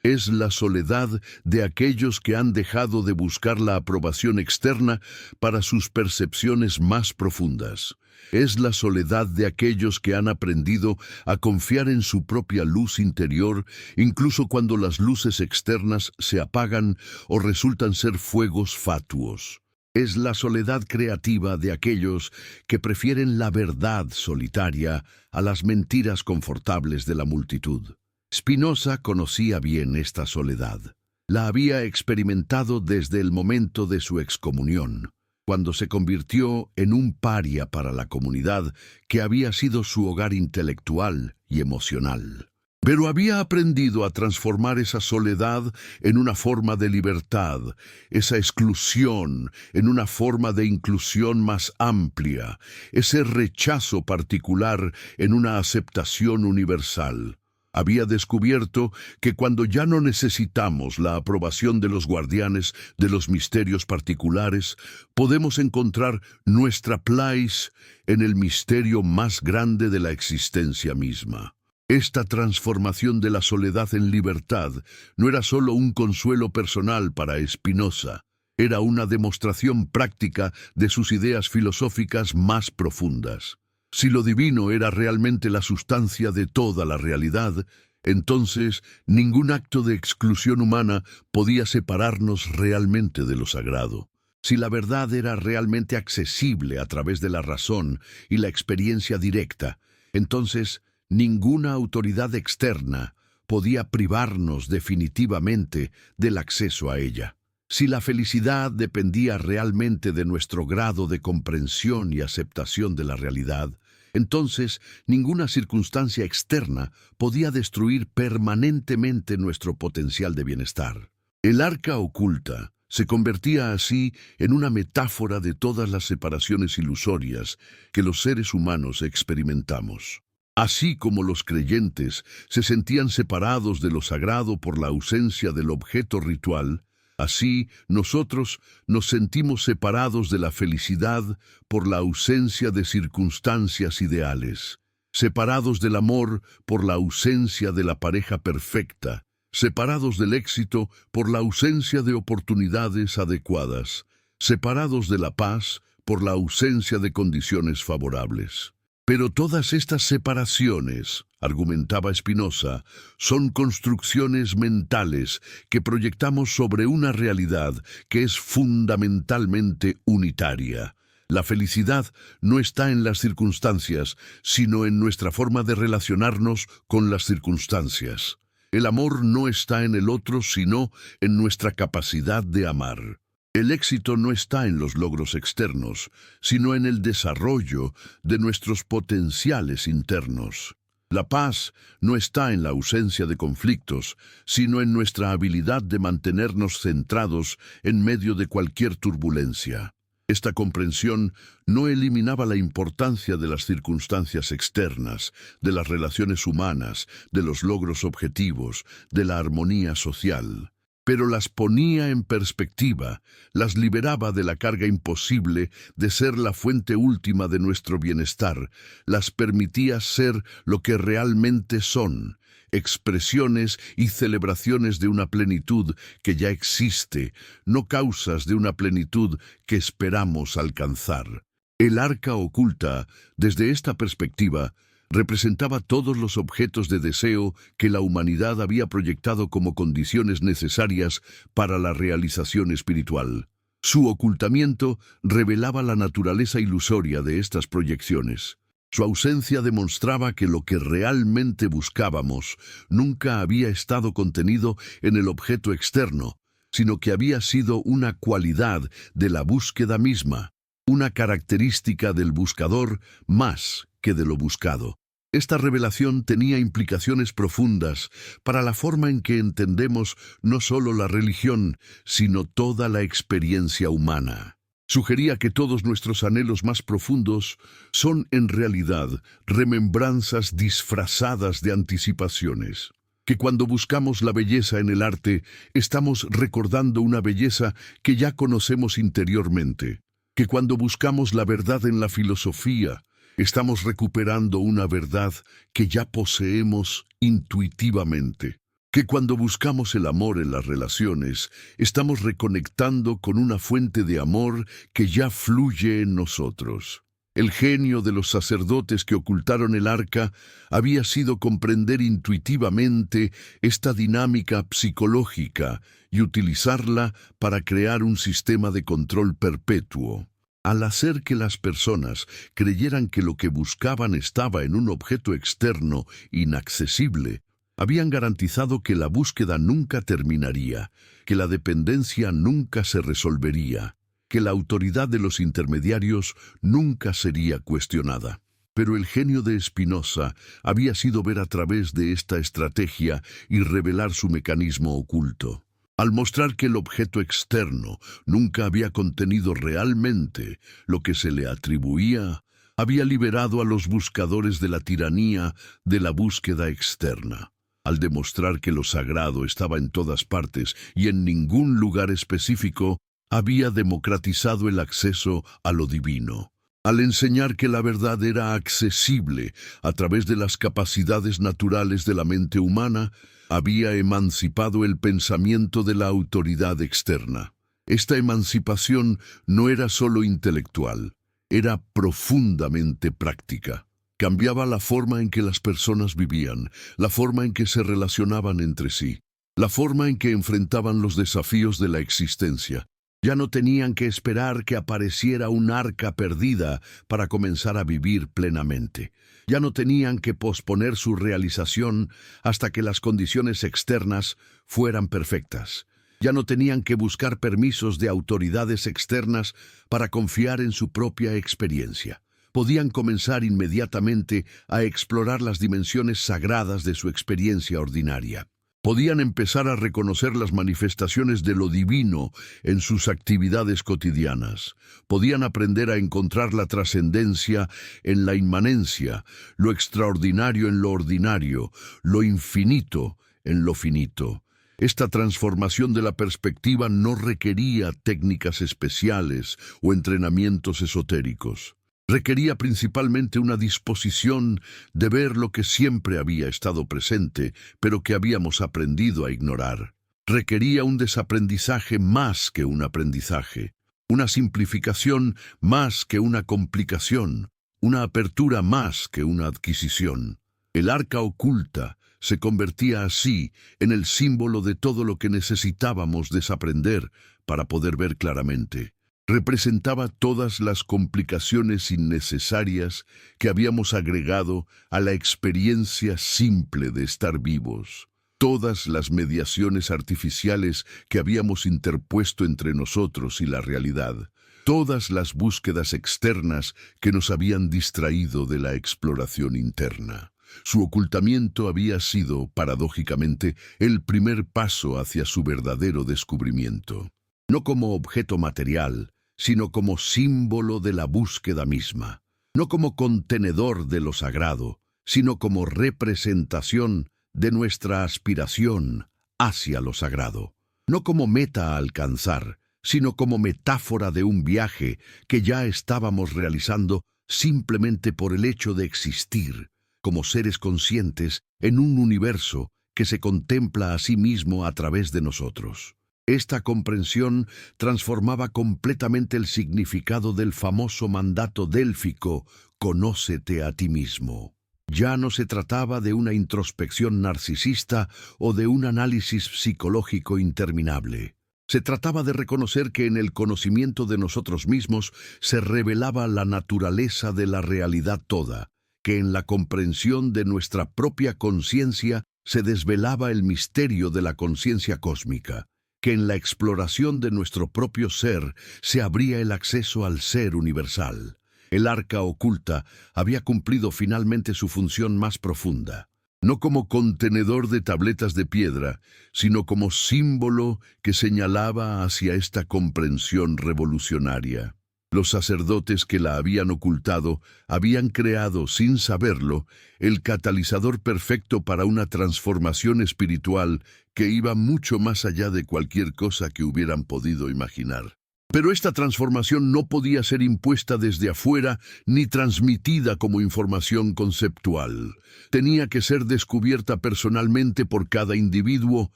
Es la soledad de aquellos que han dejado de buscar la aprobación externa para sus percepciones más profundas. Es la soledad de aquellos que han aprendido a confiar en su propia luz interior, incluso cuando las luces externas se apagan o resultan ser fuegos fatuos. Es la soledad creativa de aquellos que prefieren la verdad solitaria a las mentiras confortables de la multitud. Spinoza conocía bien esta soledad. La había experimentado desde el momento de su excomunión, cuando se convirtió en un paria para la comunidad que había sido su hogar intelectual y emocional. Pero había aprendido a transformar esa soledad en una forma de libertad, esa exclusión en una forma de inclusión más amplia, ese rechazo particular en una aceptación universal. Había descubierto que cuando ya no necesitamos la aprobación de los guardianes de los misterios particulares, podemos encontrar nuestra place en el misterio más grande de la existencia misma. Esta transformación de la soledad en libertad no era solo un consuelo personal para Spinoza, era una demostración práctica de sus ideas filosóficas más profundas. Si lo divino era realmente la sustancia de toda la realidad, entonces ningún acto de exclusión humana podía separarnos realmente de lo sagrado. Si la verdad era realmente accesible a través de la razón y la experiencia directa, entonces ninguna autoridad externa podía privarnos definitivamente del acceso a ella. Si la felicidad dependía realmente de nuestro grado de comprensión y aceptación de la realidad, entonces ninguna circunstancia externa podía destruir permanentemente nuestro potencial de bienestar. El arca oculta se convertía así en una metáfora de todas las separaciones ilusorias que los seres humanos experimentamos. Así como los creyentes se sentían separados de lo sagrado por la ausencia del objeto ritual, así nosotros nos sentimos separados de la felicidad por la ausencia de circunstancias ideales, separados del amor por la ausencia de la pareja perfecta, separados del éxito por la ausencia de oportunidades adecuadas, separados de la paz por la ausencia de condiciones favorables. Pero todas estas separaciones, argumentaba Spinoza, son construcciones mentales que proyectamos sobre una realidad que es fundamentalmente unitaria. La felicidad no está en las circunstancias, sino en nuestra forma de relacionarnos con las circunstancias. El amor no está en el otro, sino en nuestra capacidad de amar. El éxito no está en los logros externos, sino en el desarrollo de nuestros potenciales internos. La paz no está en la ausencia de conflictos, sino en nuestra habilidad de mantenernos centrados en medio de cualquier turbulencia. Esta comprensión no eliminaba la importancia de las circunstancias externas, de las relaciones humanas, de los logros objetivos, de la armonía social, pero las ponía en perspectiva, las liberaba de la carga imposible de ser la fuente última de nuestro bienestar, las permitía ser lo que realmente son, expresiones y celebraciones de una plenitud que ya existe, no causas de una plenitud que esperamos alcanzar. El arca oculta, desde esta perspectiva, representaba todos los objetos de deseo que la humanidad había proyectado como condiciones necesarias para la realización espiritual. Su ocultamiento revelaba la naturaleza ilusoria de estas proyecciones. Su ausencia demostraba que lo que realmente buscábamos nunca había estado contenido en el objeto externo, sino que había sido una cualidad de la búsqueda misma, una característica del buscador más que de lo buscado. Esta revelación tenía implicaciones profundas para la forma en que entendemos no solo la religión, sino toda la experiencia humana. Sugería que todos nuestros anhelos más profundos son en realidad remembranzas disfrazadas de anticipaciones. Que cuando buscamos la belleza en el arte, estamos recordando una belleza que ya conocemos interiormente. Que cuando buscamos la verdad en la filosofía, estamos recuperando una verdad que ya poseemos intuitivamente. Que cuando buscamos el amor en las relaciones, estamos reconectando con una fuente de amor que ya fluye en nosotros. El genio de los sacerdotes que ocultaron el arca había sido comprender intuitivamente esta dinámica psicológica y utilizarla para crear un sistema de control perpetuo. Al hacer que las personas creyeran que lo que buscaban estaba en un objeto externo inaccesible, Habían garantizado que la búsqueda nunca terminaría, que la dependencia nunca se resolvería, que la autoridad de los intermediarios nunca sería cuestionada. Pero el genio de Spinoza había sido ver a través de esta estrategia y revelar su mecanismo oculto. Al mostrar que el objeto externo nunca había contenido realmente lo que se le atribuía, había liberado a los buscadores de la tiranía de la búsqueda externa. Al demostrar que lo sagrado estaba en todas partes y en ningún lugar específico, había democratizado el acceso a lo divino. Al enseñar que la verdad era accesible a través de las capacidades naturales de la mente humana, había emancipado el pensamiento de la autoridad externa. Esta emancipación no era solo intelectual, era profundamente práctica. Cambiaba la forma en que las personas vivían, la forma en que se relacionaban entre sí, la forma en que enfrentaban los desafíos de la existencia. Ya no tenían que esperar que apareciera un arca perdida para comenzar a vivir plenamente. Ya no tenían que posponer su realización hasta que las condiciones externas fueran perfectas. Ya no tenían que buscar permisos de autoridades externas para confiar en su propia experiencia. Podían comenzar inmediatamente a explorar las dimensiones sagradas de su experiencia ordinaria. Podían empezar a reconocer las manifestaciones de lo divino en sus actividades cotidianas. Podían aprender a encontrar la trascendencia en la inmanencia, lo extraordinario en lo ordinario, lo infinito en lo finito. Esta transformación de la perspectiva no requería técnicas especiales o entrenamientos esotéricos. Requería principalmente una disposición de ver lo que siempre había estado presente, pero que habíamos aprendido a ignorar. Requería un desaprendizaje más que un aprendizaje, una simplificación más que una complicación, una apertura más que una adquisición. El arca oculta se convertía así en el símbolo de todo lo que necesitábamos desaprender para poder ver claramente. Representaba todas las complicaciones innecesarias que habíamos agregado a la experiencia simple de estar vivos, todas las mediaciones artificiales que habíamos interpuesto entre nosotros y la realidad, todas las búsquedas externas que nos habían distraído de la exploración interna. Su ocultamiento había sido, paradójicamente, el primer paso hacia su verdadero descubrimiento. No como objeto material, sino como símbolo de la búsqueda misma. No como contenedor de lo sagrado, sino como representación de nuestra aspiración hacia lo sagrado. No como meta a alcanzar, sino como metáfora de un viaje que ya estábamos realizando simplemente por el hecho de existir, como seres conscientes en un universo que se contempla a sí mismo a través de nosotros. Esta comprensión transformaba completamente el significado del famoso mandato délfico, «Conócete a ti mismo». Ya no se trataba de una introspección narcisista o de un análisis psicológico interminable. Se trataba de reconocer que en el conocimiento de nosotros mismos se revelaba la naturaleza de la realidad toda, que en la comprensión de nuestra propia conciencia se desvelaba el misterio de la conciencia cósmica, que en la exploración de nuestro propio ser se abría el acceso al ser universal. El arca oculta había cumplido finalmente su función más profunda, no como contenedor de tabletas de piedra, sino como símbolo que señalaba hacia esta comprensión revolucionaria. Los sacerdotes que la habían ocultado habían creado, sin saberlo, el catalizador perfecto para una transformación espiritual que iba mucho más allá de cualquier cosa que hubieran podido imaginar. Pero esta transformación no podía ser impuesta desde afuera ni transmitida como información conceptual. Tenía que ser descubierta personalmente por cada individuo,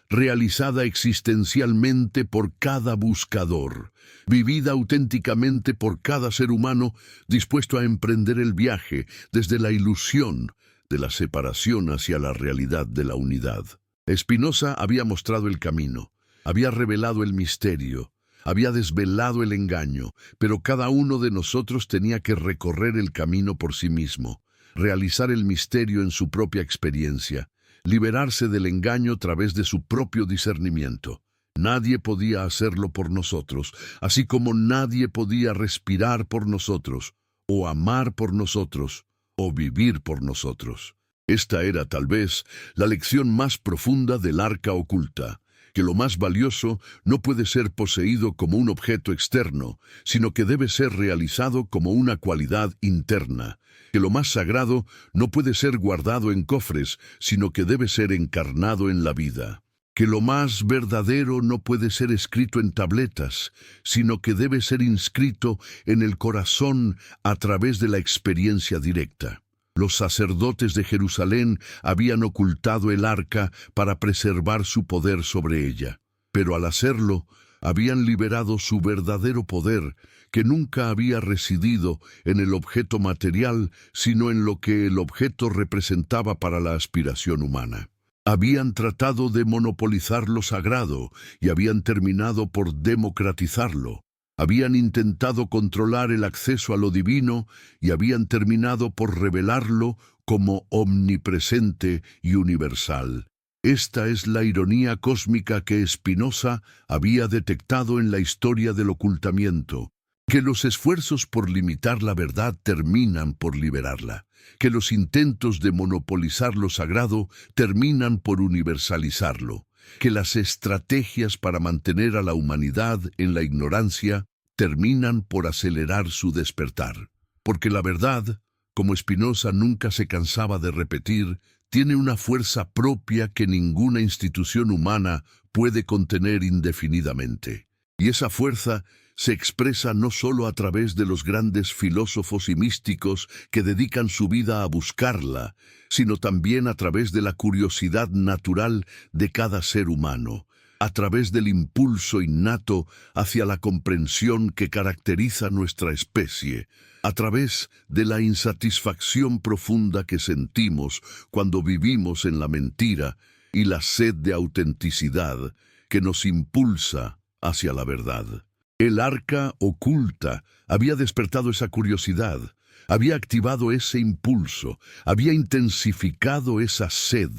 realizada existencialmente por cada buscador, vivida auténticamente por cada ser humano dispuesto a emprender el viaje desde la ilusión de la separación hacia la realidad de la unidad. Spinoza había mostrado el camino, había revelado el misterio, había desvelado el engaño, pero cada uno de nosotros tenía que recorrer el camino por sí mismo, realizar el misterio en su propia experiencia, liberarse del engaño a través de su propio discernimiento. Nadie podía hacerlo por nosotros, así como nadie podía respirar por nosotros, o amar por nosotros, o vivir por nosotros. Esta era, tal vez, la lección más profunda del arca oculta, que lo más valioso no puede ser poseído como un objeto externo, sino que debe ser realizado como una cualidad interna, que lo más sagrado no puede ser guardado en cofres, sino que debe ser encarnado en la vida, que lo más verdadero no puede ser escrito en tabletas, sino que debe ser inscrito en el corazón a través de la experiencia directa. Los sacerdotes de Jerusalén habían ocultado el arca para preservar su poder sobre ella, pero al hacerlo, habían liberado su verdadero poder, que nunca había residido en el objeto material, sino en lo que el objeto representaba para la aspiración humana. Habían tratado de monopolizar lo sagrado y habían terminado por democratizarlo. Habían intentado controlar el acceso a lo divino y habían terminado por revelarlo como omnipresente y universal. Esta es la ironía cósmica que Spinoza había detectado en la historia del ocultamiento, que los esfuerzos por limitar la verdad terminan por liberarla, que los intentos de monopolizar lo sagrado terminan por universalizarlo, que las estrategias para mantener a la humanidad en la ignorancia terminan por acelerar su despertar. Porque la verdad, como Spinoza nunca se cansaba de repetir, tiene una fuerza propia que ninguna institución humana puede contener indefinidamente. Y esa fuerza se expresa no solo a través de los grandes filósofos y místicos que dedican su vida a buscarla, sino también a través de la curiosidad natural de cada ser humano, a través del impulso innato hacia la comprensión que caracteriza nuestra especie, a través de la insatisfacción profunda que sentimos cuando vivimos en la mentira y la sed de autenticidad que nos impulsa hacia la verdad. El arca oculta había despertado esa curiosidad, había activado ese impulso, había intensificado esa sed.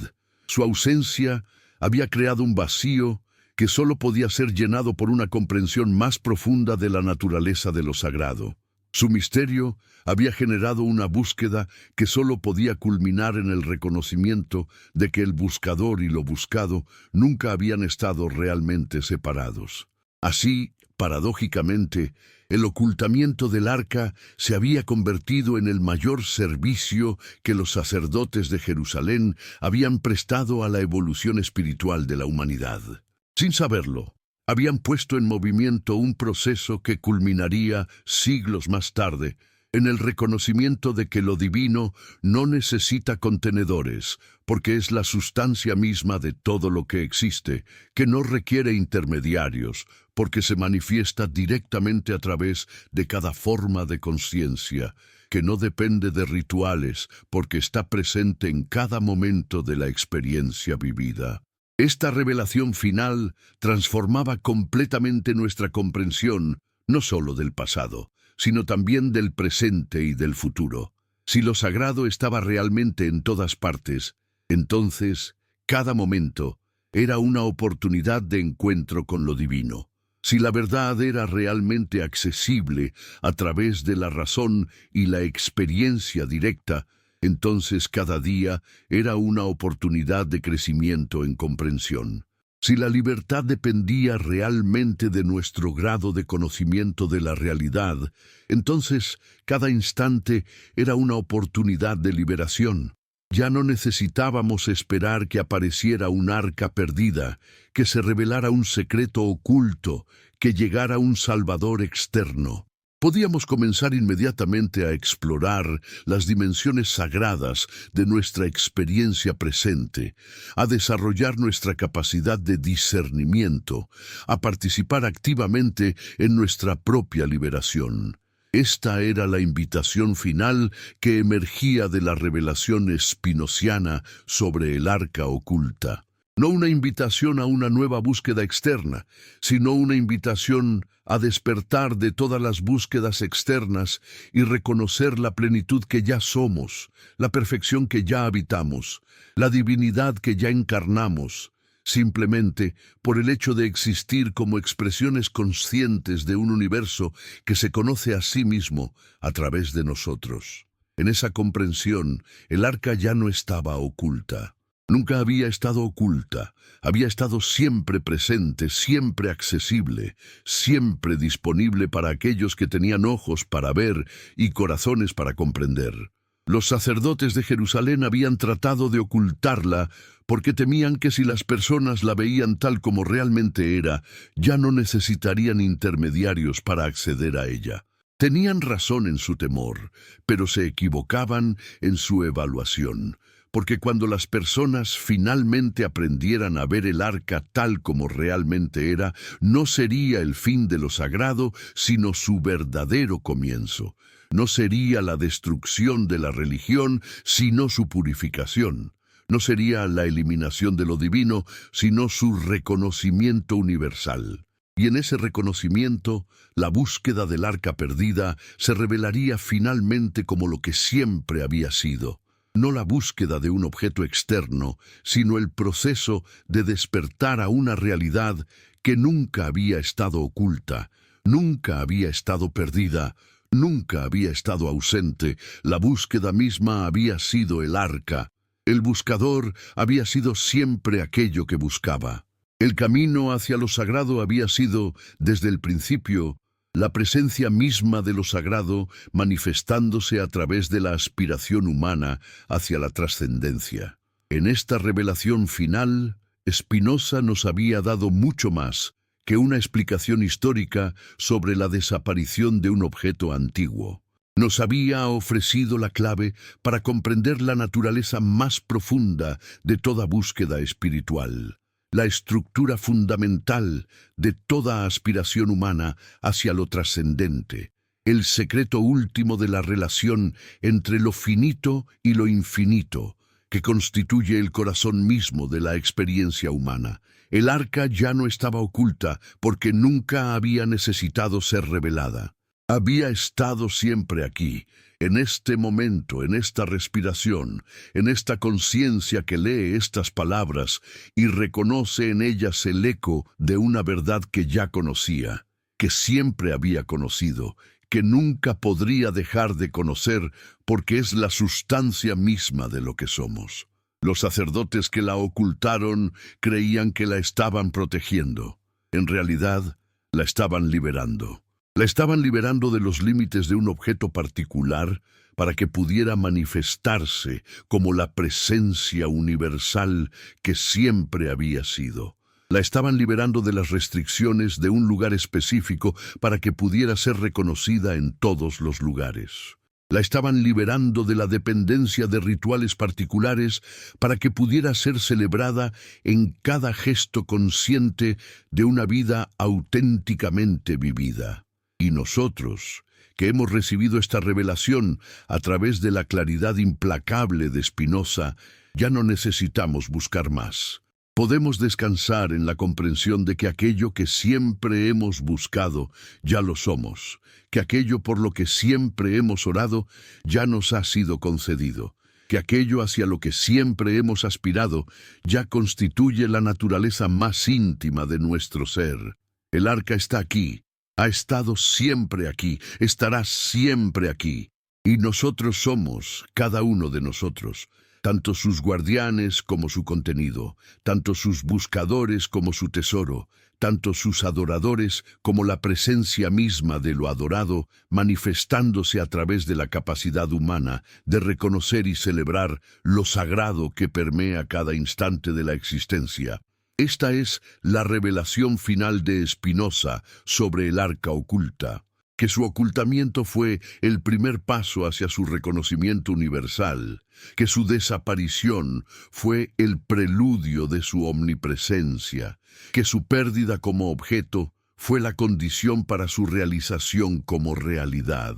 Su ausencia había creado un vacío que solo podía ser llenado por una comprensión más profunda de la naturaleza de lo sagrado. Su misterio había generado una búsqueda que solo podía culminar en el reconocimiento de que el buscador y lo buscado nunca habían estado realmente separados. Así, paradójicamente, el ocultamiento del arca se había convertido en el mayor servicio que los sacerdotes de Jerusalén habían prestado a la evolución espiritual de la humanidad. Sin saberlo, habían puesto en movimiento un proceso que culminaría siglos más tarde en el reconocimiento de que lo divino no necesita contenedores, porque es la sustancia misma de todo lo que existe, que no requiere intermediarios, porque se manifiesta directamente a través de cada forma de conciencia, que no depende de rituales, porque está presente en cada momento de la experiencia vivida. Esta revelación final transformaba completamente nuestra comprensión, no solo del pasado, sino también del presente y del futuro. Si lo sagrado estaba realmente en todas partes, entonces cada momento era una oportunidad de encuentro con lo divino. Si la verdad era realmente accesible a través de la razón y la experiencia directa, entonces cada día era una oportunidad de crecimiento en comprensión. Si la libertad dependía realmente de nuestro grado de conocimiento de la realidad, entonces cada instante era una oportunidad de liberación. Ya no necesitábamos esperar que apareciera un arca perdida, que se revelara un secreto oculto, que llegara un salvador externo. Podíamos comenzar inmediatamente a explorar las dimensiones sagradas de nuestra experiencia presente, a desarrollar nuestra capacidad de discernimiento, a participar activamente en nuestra propia liberación. Esta era la invitación final que emergía de la revelación spinoziana sobre el arca oculta. No una invitación a una nueva búsqueda externa, sino una invitación a despertar de todas las búsquedas externas y reconocer la plenitud que ya somos, la perfección que ya habitamos, la divinidad que ya encarnamos, simplemente por el hecho de existir como expresiones conscientes de un universo que se conoce a sí mismo a través de nosotros. En esa comprensión, el arca ya no estaba oculta. Nunca había estado oculta, había estado siempre presente, siempre accesible, siempre disponible para aquellos que tenían ojos para ver y corazones para comprender. Los sacerdotes de Jerusalén habían tratado de ocultarla porque temían que si las personas la veían tal como realmente era, ya no necesitarían intermediarios para acceder a ella. Tenían razón en su temor, pero se equivocaban en su evaluación. Porque cuando las personas finalmente aprendieran a ver el arca tal como realmente era, no sería el fin de lo sagrado, sino su verdadero comienzo. No sería la destrucción de la religión, sino su purificación. No sería la eliminación de lo divino, sino su reconocimiento universal. Y en ese reconocimiento, la búsqueda del arca perdida se revelaría finalmente como lo que siempre había sido. No la búsqueda de un objeto externo, sino el proceso de despertar a una realidad que nunca había estado oculta, nunca había estado perdida, nunca había estado ausente. La búsqueda misma había sido el arca. El buscador había sido siempre aquello que buscaba. El camino hacia lo sagrado había sido, desde el principio, la presencia misma de lo sagrado manifestándose a través de la aspiración humana hacia la trascendencia. En esta revelación final, Spinoza nos había dado mucho más que una explicación histórica sobre la desaparición de un objeto antiguo. Nos había ofrecido la clave para comprender la naturaleza más profunda de toda búsqueda espiritual. La estructura fundamental de toda aspiración humana hacia lo trascendente, el secreto último de la relación entre lo finito y lo infinito, que constituye el corazón mismo de la experiencia humana. El arca ya no estaba oculta porque nunca había necesitado ser revelada. Había estado siempre aquí, en este momento, en esta respiración, en esta conciencia que lee estas palabras y reconoce en ellas el eco de una verdad que ya conocía, que siempre había conocido, que nunca podría dejar de conocer porque es la sustancia misma de lo que somos. Los sacerdotes que la ocultaron creían que la estaban protegiendo. En realidad, la estaban liberando. La estaban liberando de los límites de un objeto particular para que pudiera manifestarse como la presencia universal que siempre había sido. La estaban liberando de las restricciones de un lugar específico para que pudiera ser reconocida en todos los lugares. La estaban liberando de la dependencia de rituales particulares para que pudiera ser celebrada en cada gesto consciente de una vida auténticamente vivida. Y nosotros, que hemos recibido esta revelación a través de la claridad implacable de Spinoza, ya no necesitamos buscar más. Podemos descansar en la comprensión de que aquello que siempre hemos buscado ya lo somos, que aquello por lo que siempre hemos orado ya nos ha sido concedido, que aquello hacia lo que siempre hemos aspirado ya constituye la naturaleza más íntima de nuestro ser. El arca está aquí. Ha estado siempre aquí, estará siempre aquí. Y nosotros somos, cada uno de nosotros, tanto sus guardianes como su contenido, tanto sus buscadores como su tesoro, tanto sus adoradores como la presencia misma de lo adorado, manifestándose a través de la capacidad humana de reconocer y celebrar lo sagrado que permea cada instante de la existencia. Esta es la revelación final de Spinoza sobre el arca oculta, que su ocultamiento fue el primer paso hacia su reconocimiento universal, que su desaparición fue el preludio de su omnipresencia, que su pérdida como objeto fue la condición para su realización como realidad.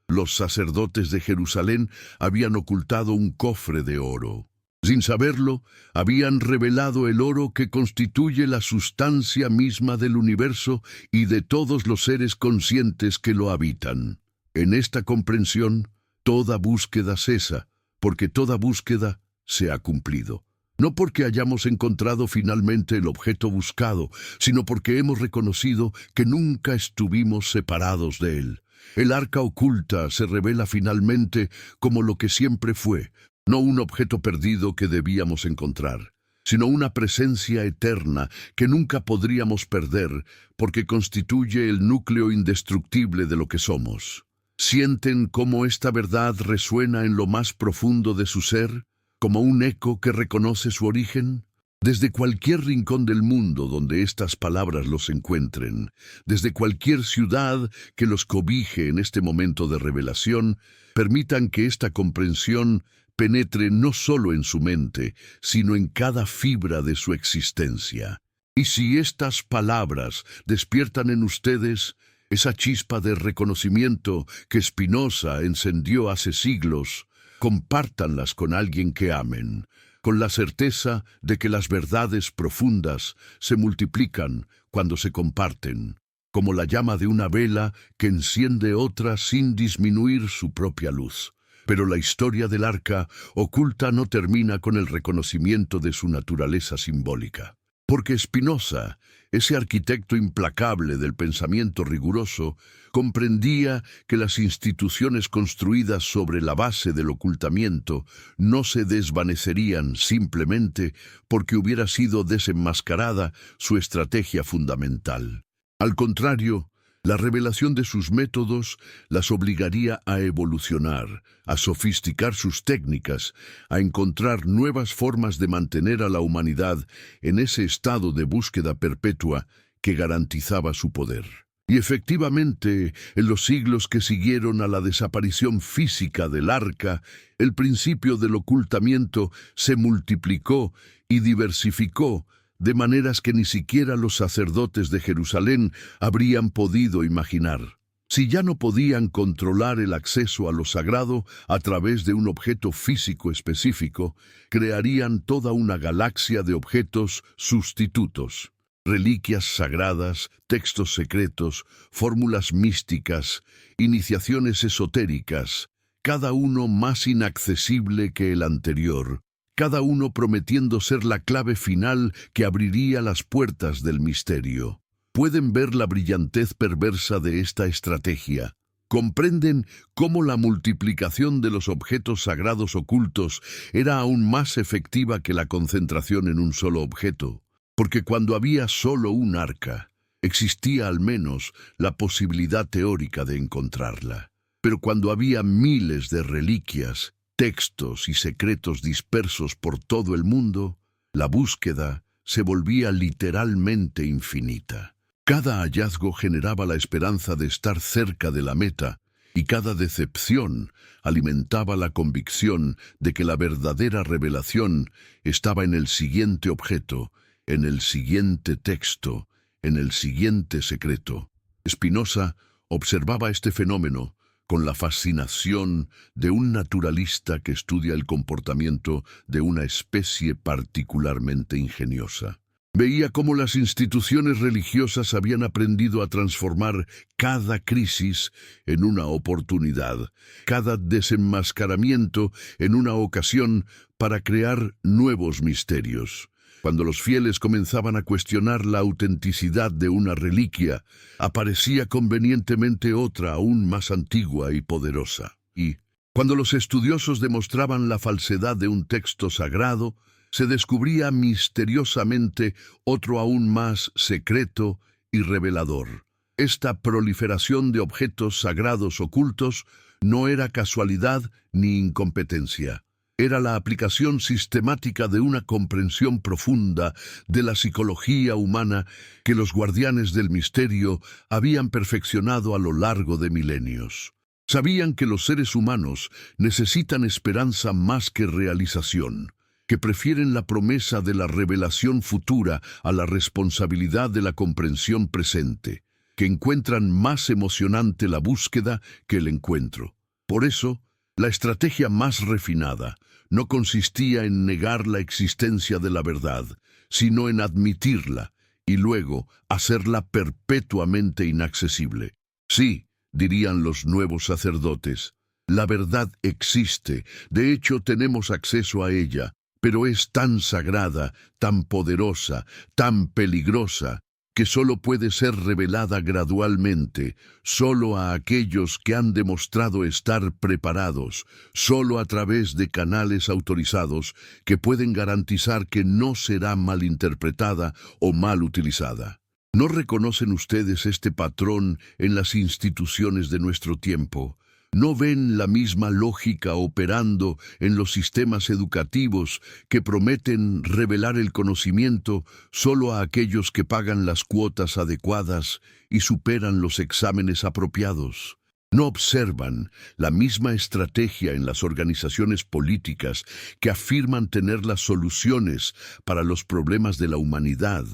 Los sacerdotes de Jerusalén habían ocultado un cofre de oro. Sin saberlo, habían revelado el oro que constituye la sustancia misma del universo y de todos los seres conscientes que lo habitan. En esta comprensión, toda búsqueda cesa, porque toda búsqueda se ha cumplido. No porque hayamos encontrado finalmente el objeto buscado, sino porque hemos reconocido que nunca estuvimos separados de él. El arca oculta se revela finalmente como lo que siempre fue, no un objeto perdido que debíamos encontrar, sino una presencia eterna que nunca podríamos perder porque constituye el núcleo indestructible de lo que somos. ¿Sienten cómo esta verdad resuena en lo más profundo de su ser, como un eco que reconoce su origen? Desde cualquier rincón del mundo donde estas palabras los encuentren, desde cualquier ciudad que los cobije en este momento de revelación, permitan que esta comprensión penetre no solo en su mente, sino en cada fibra de su existencia. Y si estas palabras despiertan en ustedes esa chispa de reconocimiento que Spinoza encendió hace siglos, compártanlas con alguien que amen, con la certeza de que las verdades profundas se multiplican cuando se comparten, como la llama de una vela que enciende otra sin disminuir su propia luz. Pero la historia del arca oculta no termina con el reconocimiento de su naturaleza simbólica. Porque Spinoza, ese arquitecto implacable del pensamiento riguroso, comprendía que las instituciones construidas sobre la base del ocultamiento no se desvanecerían simplemente porque hubiera sido desenmascarada su estrategia fundamental. Al contrario, la revelación de sus métodos las obligaría a evolucionar, a sofisticar sus técnicas, a encontrar nuevas formas de mantener a la humanidad en ese estado de búsqueda perpetua que garantizaba su poder. Y efectivamente, en los siglos que siguieron a la desaparición física del arca, el principio del ocultamiento se multiplicó y diversificó, de maneras que ni siquiera los sacerdotes de Jerusalén habrían podido imaginar. Si ya no podían controlar el acceso a lo sagrado a través de un objeto físico específico, crearían toda una galaxia de objetos sustitutos. Reliquias sagradas, textos secretos, fórmulas místicas, iniciaciones esotéricas, cada uno más inaccesible que el anterior, cada uno prometiendo ser la clave final que abriría las puertas del misterio. Pueden ver la brillantez perversa de esta estrategia. Comprenden cómo la multiplicación de los objetos sagrados ocultos era aún más efectiva que la concentración en un solo objeto. Porque cuando había solo un arca, existía al menos la posibilidad teórica de encontrarla. Pero cuando había miles de reliquias, textos y secretos dispersos por todo el mundo, la búsqueda se volvía literalmente infinita. Cada hallazgo generaba la esperanza de estar cerca de la meta, y cada decepción alimentaba la convicción de que la verdadera revelación estaba en el siguiente objeto, en el siguiente texto, en el siguiente secreto. Spinoza observaba este fenómeno con la fascinación de un naturalista que estudia el comportamiento de una especie particularmente ingeniosa. Veía cómo las instituciones religiosas habían aprendido a transformar cada crisis en una oportunidad, cada desenmascaramiento en una ocasión para crear nuevos misterios. Cuando los fieles comenzaban a cuestionar la autenticidad de una reliquia, aparecía convenientemente otra aún más antigua y poderosa. Y, cuando los estudiosos demostraban la falsedad de un texto sagrado, se descubría misteriosamente otro aún más secreto y revelador. Esta proliferación de objetos sagrados ocultos no era casualidad ni incompetencia. Era la aplicación sistemática de una comprensión profunda de la psicología humana que los guardianes del misterio habían perfeccionado a lo largo de milenios. Sabían que los seres humanos necesitan esperanza más que realización, que prefieren la promesa de la revelación futura a la responsabilidad de la comprensión presente, que encuentran más emocionante la búsqueda que el encuentro. Por eso, la estrategia más refinada no consistía en negar la existencia de la verdad, sino en admitirla y luego hacerla perpetuamente inaccesible. Sí, dirían los nuevos sacerdotes, la verdad existe, de hecho tenemos acceso a ella, pero es tan sagrada, tan poderosa, tan peligrosa, que solo puede ser revelada gradualmente, solo a aquellos que han demostrado estar preparados, solo a través de canales autorizados que pueden garantizar que no será malinterpretada o mal utilizada. ¿No reconocen ustedes este patrón en las instituciones de nuestro tiempo? ¿No ven la misma lógica operando en los sistemas educativos que prometen revelar el conocimiento solo a aquellos que pagan las cuotas adecuadas y superan los exámenes apropiados? ¿No observan la misma estrategia en las organizaciones políticas que afirman tener las soluciones para los problemas de la humanidad,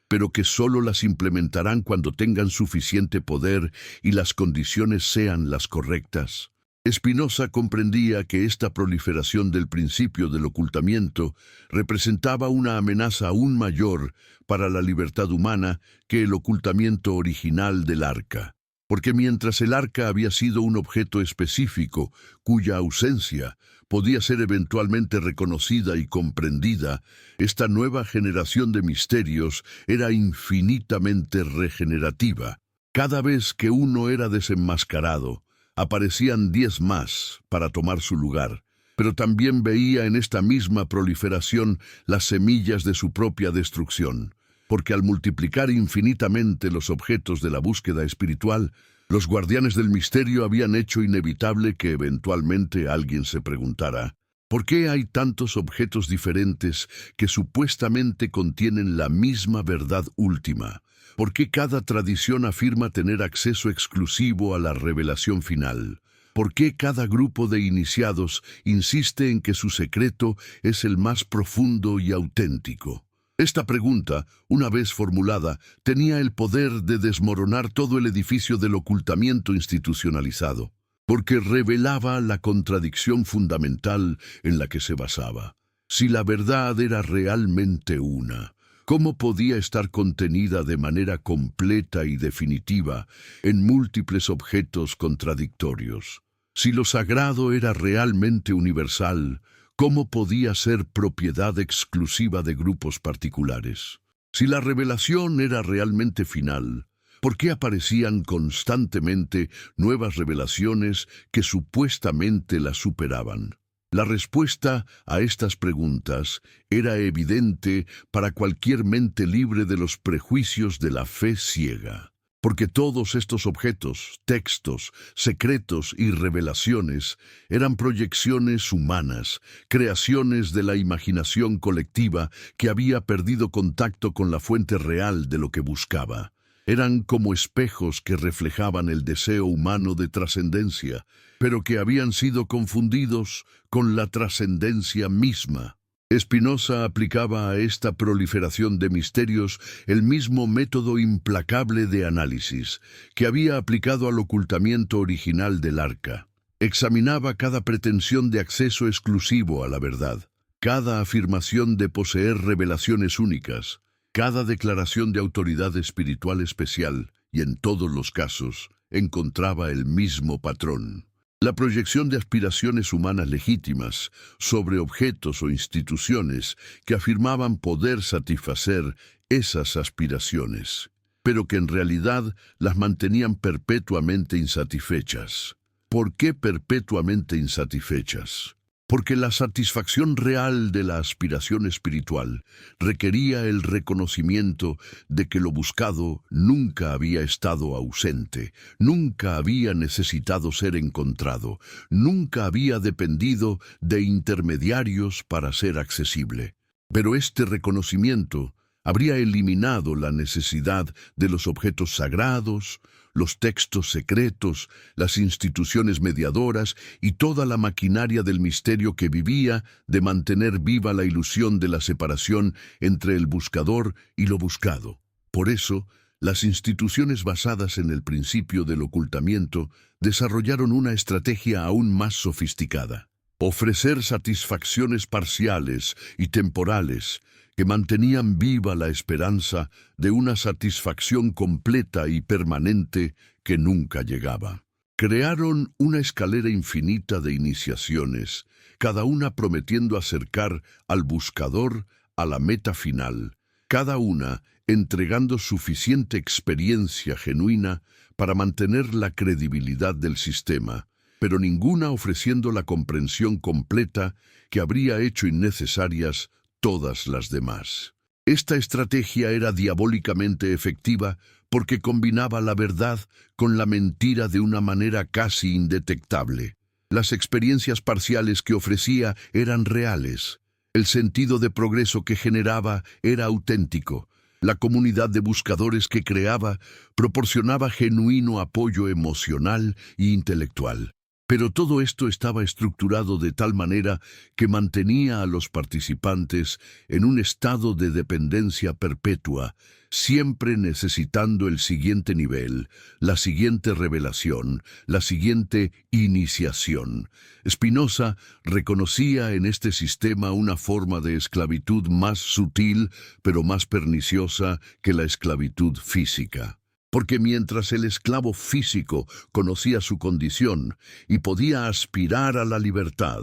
pero que solo las implementarán cuando tengan suficiente poder y las condiciones sean las correctas? Spinoza comprendía que esta proliferación del principio del ocultamiento representaba una amenaza aún mayor para la libertad humana que el ocultamiento original del arca. Porque mientras el arca había sido un objeto específico, cuya ausencia podía ser eventualmente reconocida y comprendida, esta nueva generación de misterios era infinitamente regenerativa. Cada vez que uno era desenmascarado, aparecían 10 más para tomar su lugar, pero también veía en esta misma proliferación las semillas de su propia destrucción, porque al multiplicar infinitamente los objetos de la búsqueda espiritual, los guardianes del misterio habían hecho inevitable que eventualmente alguien se preguntara: ¿por qué hay tantos objetos diferentes que supuestamente contienen la misma verdad última? ¿Por qué cada tradición afirma tener acceso exclusivo a la revelación final? ¿Por qué cada grupo de iniciados insiste en que su secreto es el más profundo y auténtico? Esta pregunta, una vez formulada, tenía el poder de desmoronar todo el edificio del ocultamiento institucionalizado, porque revelaba la contradicción fundamental en la que se basaba. Si la verdad era realmente una, ¿cómo podía estar contenida de manera completa y definitiva en múltiples objetos contradictorios? Si lo sagrado era realmente universal, ¿cómo podía ser propiedad exclusiva de grupos particulares? Si la revelación era realmente final, ¿por qué aparecían constantemente nuevas revelaciones que supuestamente la superaban? La respuesta a estas preguntas era evidente para cualquier mente libre de los prejuicios de la fe ciega. Porque todos estos objetos, textos, secretos y revelaciones eran proyecciones humanas, creaciones de la imaginación colectiva que había perdido contacto con la fuente real de lo que buscaba. Eran como espejos que reflejaban el deseo humano de trascendencia, pero que habían sido confundidos con la trascendencia misma. Spinoza aplicaba a esta proliferación de misterios el mismo método implacable de análisis que había aplicado al ocultamiento original del arca. Examinaba cada pretensión de acceso exclusivo a la verdad, cada afirmación de poseer revelaciones únicas, cada declaración de autoridad espiritual especial, y en todos los casos encontraba el mismo patrón. La proyección de aspiraciones humanas legítimas sobre objetos o instituciones que afirmaban poder satisfacer esas aspiraciones, pero que en realidad las mantenían perpetuamente insatisfechas. ¿Por qué perpetuamente insatisfechas? Porque la satisfacción real de la aspiración espiritual requería el reconocimiento de que lo buscado nunca había estado ausente, nunca había necesitado ser encontrado, nunca había dependido de intermediarios para ser accesible. Pero este reconocimiento habría eliminado la necesidad de los objetos sagrados, los textos secretos, las instituciones mediadoras y toda la maquinaria del misterio que vivía de mantener viva la ilusión de la separación entre el buscador y lo buscado. Por eso, las instituciones basadas en el principio del ocultamiento desarrollaron una estrategia aún más sofisticada. ofrecer satisfacciones parciales y temporales que mantenían viva la esperanza de una satisfacción completa y permanente que nunca llegaba. Crearon una escalera infinita de iniciaciones, cada una prometiendo acercar al buscador a la meta final, cada una entregando suficiente experiencia genuina para mantener la credibilidad del sistema, pero ninguna ofreciendo la comprensión completa que habría hecho innecesarias todas las demás. Esta estrategia era diabólicamente efectiva porque combinaba la verdad con la mentira de una manera casi indetectable. Las experiencias parciales que ofrecía eran reales. El sentido de progreso que generaba era auténtico. La comunidad de buscadores que creaba proporcionaba genuino apoyo emocional e intelectual. Pero todo esto estaba estructurado de tal manera que mantenía a los participantes en un estado de dependencia perpetua, siempre necesitando el siguiente nivel, la siguiente revelación, la siguiente iniciación. Spinoza reconocía en este sistema una forma de esclavitud más sutil, pero más perniciosa que la esclavitud física. Porque mientras el esclavo físico conocía su condición y podía aspirar a la libertad,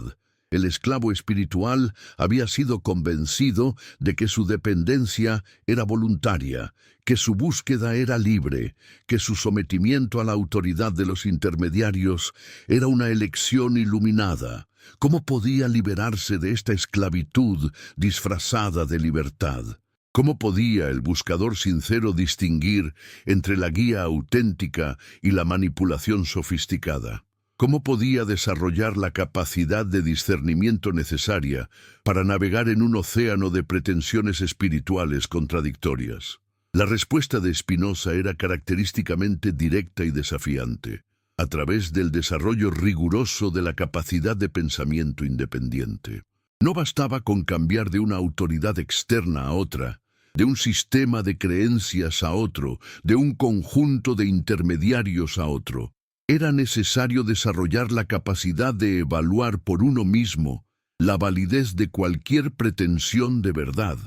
el esclavo espiritual había sido convencido de que su dependencia era voluntaria, que su búsqueda era libre, que su sometimiento a la autoridad de los intermediarios era una elección iluminada. ¿Cómo podía liberarse de esta esclavitud disfrazada de libertad? ¿Cómo podía el buscador sincero distinguir entre la guía auténtica y la manipulación sofisticada? ¿Cómo podía desarrollar la capacidad de discernimiento necesaria para navegar en un océano de pretensiones espirituales contradictorias? La respuesta de Spinoza era característicamente directa y desafiante, a través del desarrollo riguroso de la capacidad de pensamiento independiente. No bastaba con cambiar de una autoridad externa a otra, de un sistema de creencias a otro, de un conjunto de intermediarios a otro. Era necesario desarrollar la capacidad de evaluar por uno mismo la validez de cualquier pretensión de verdad,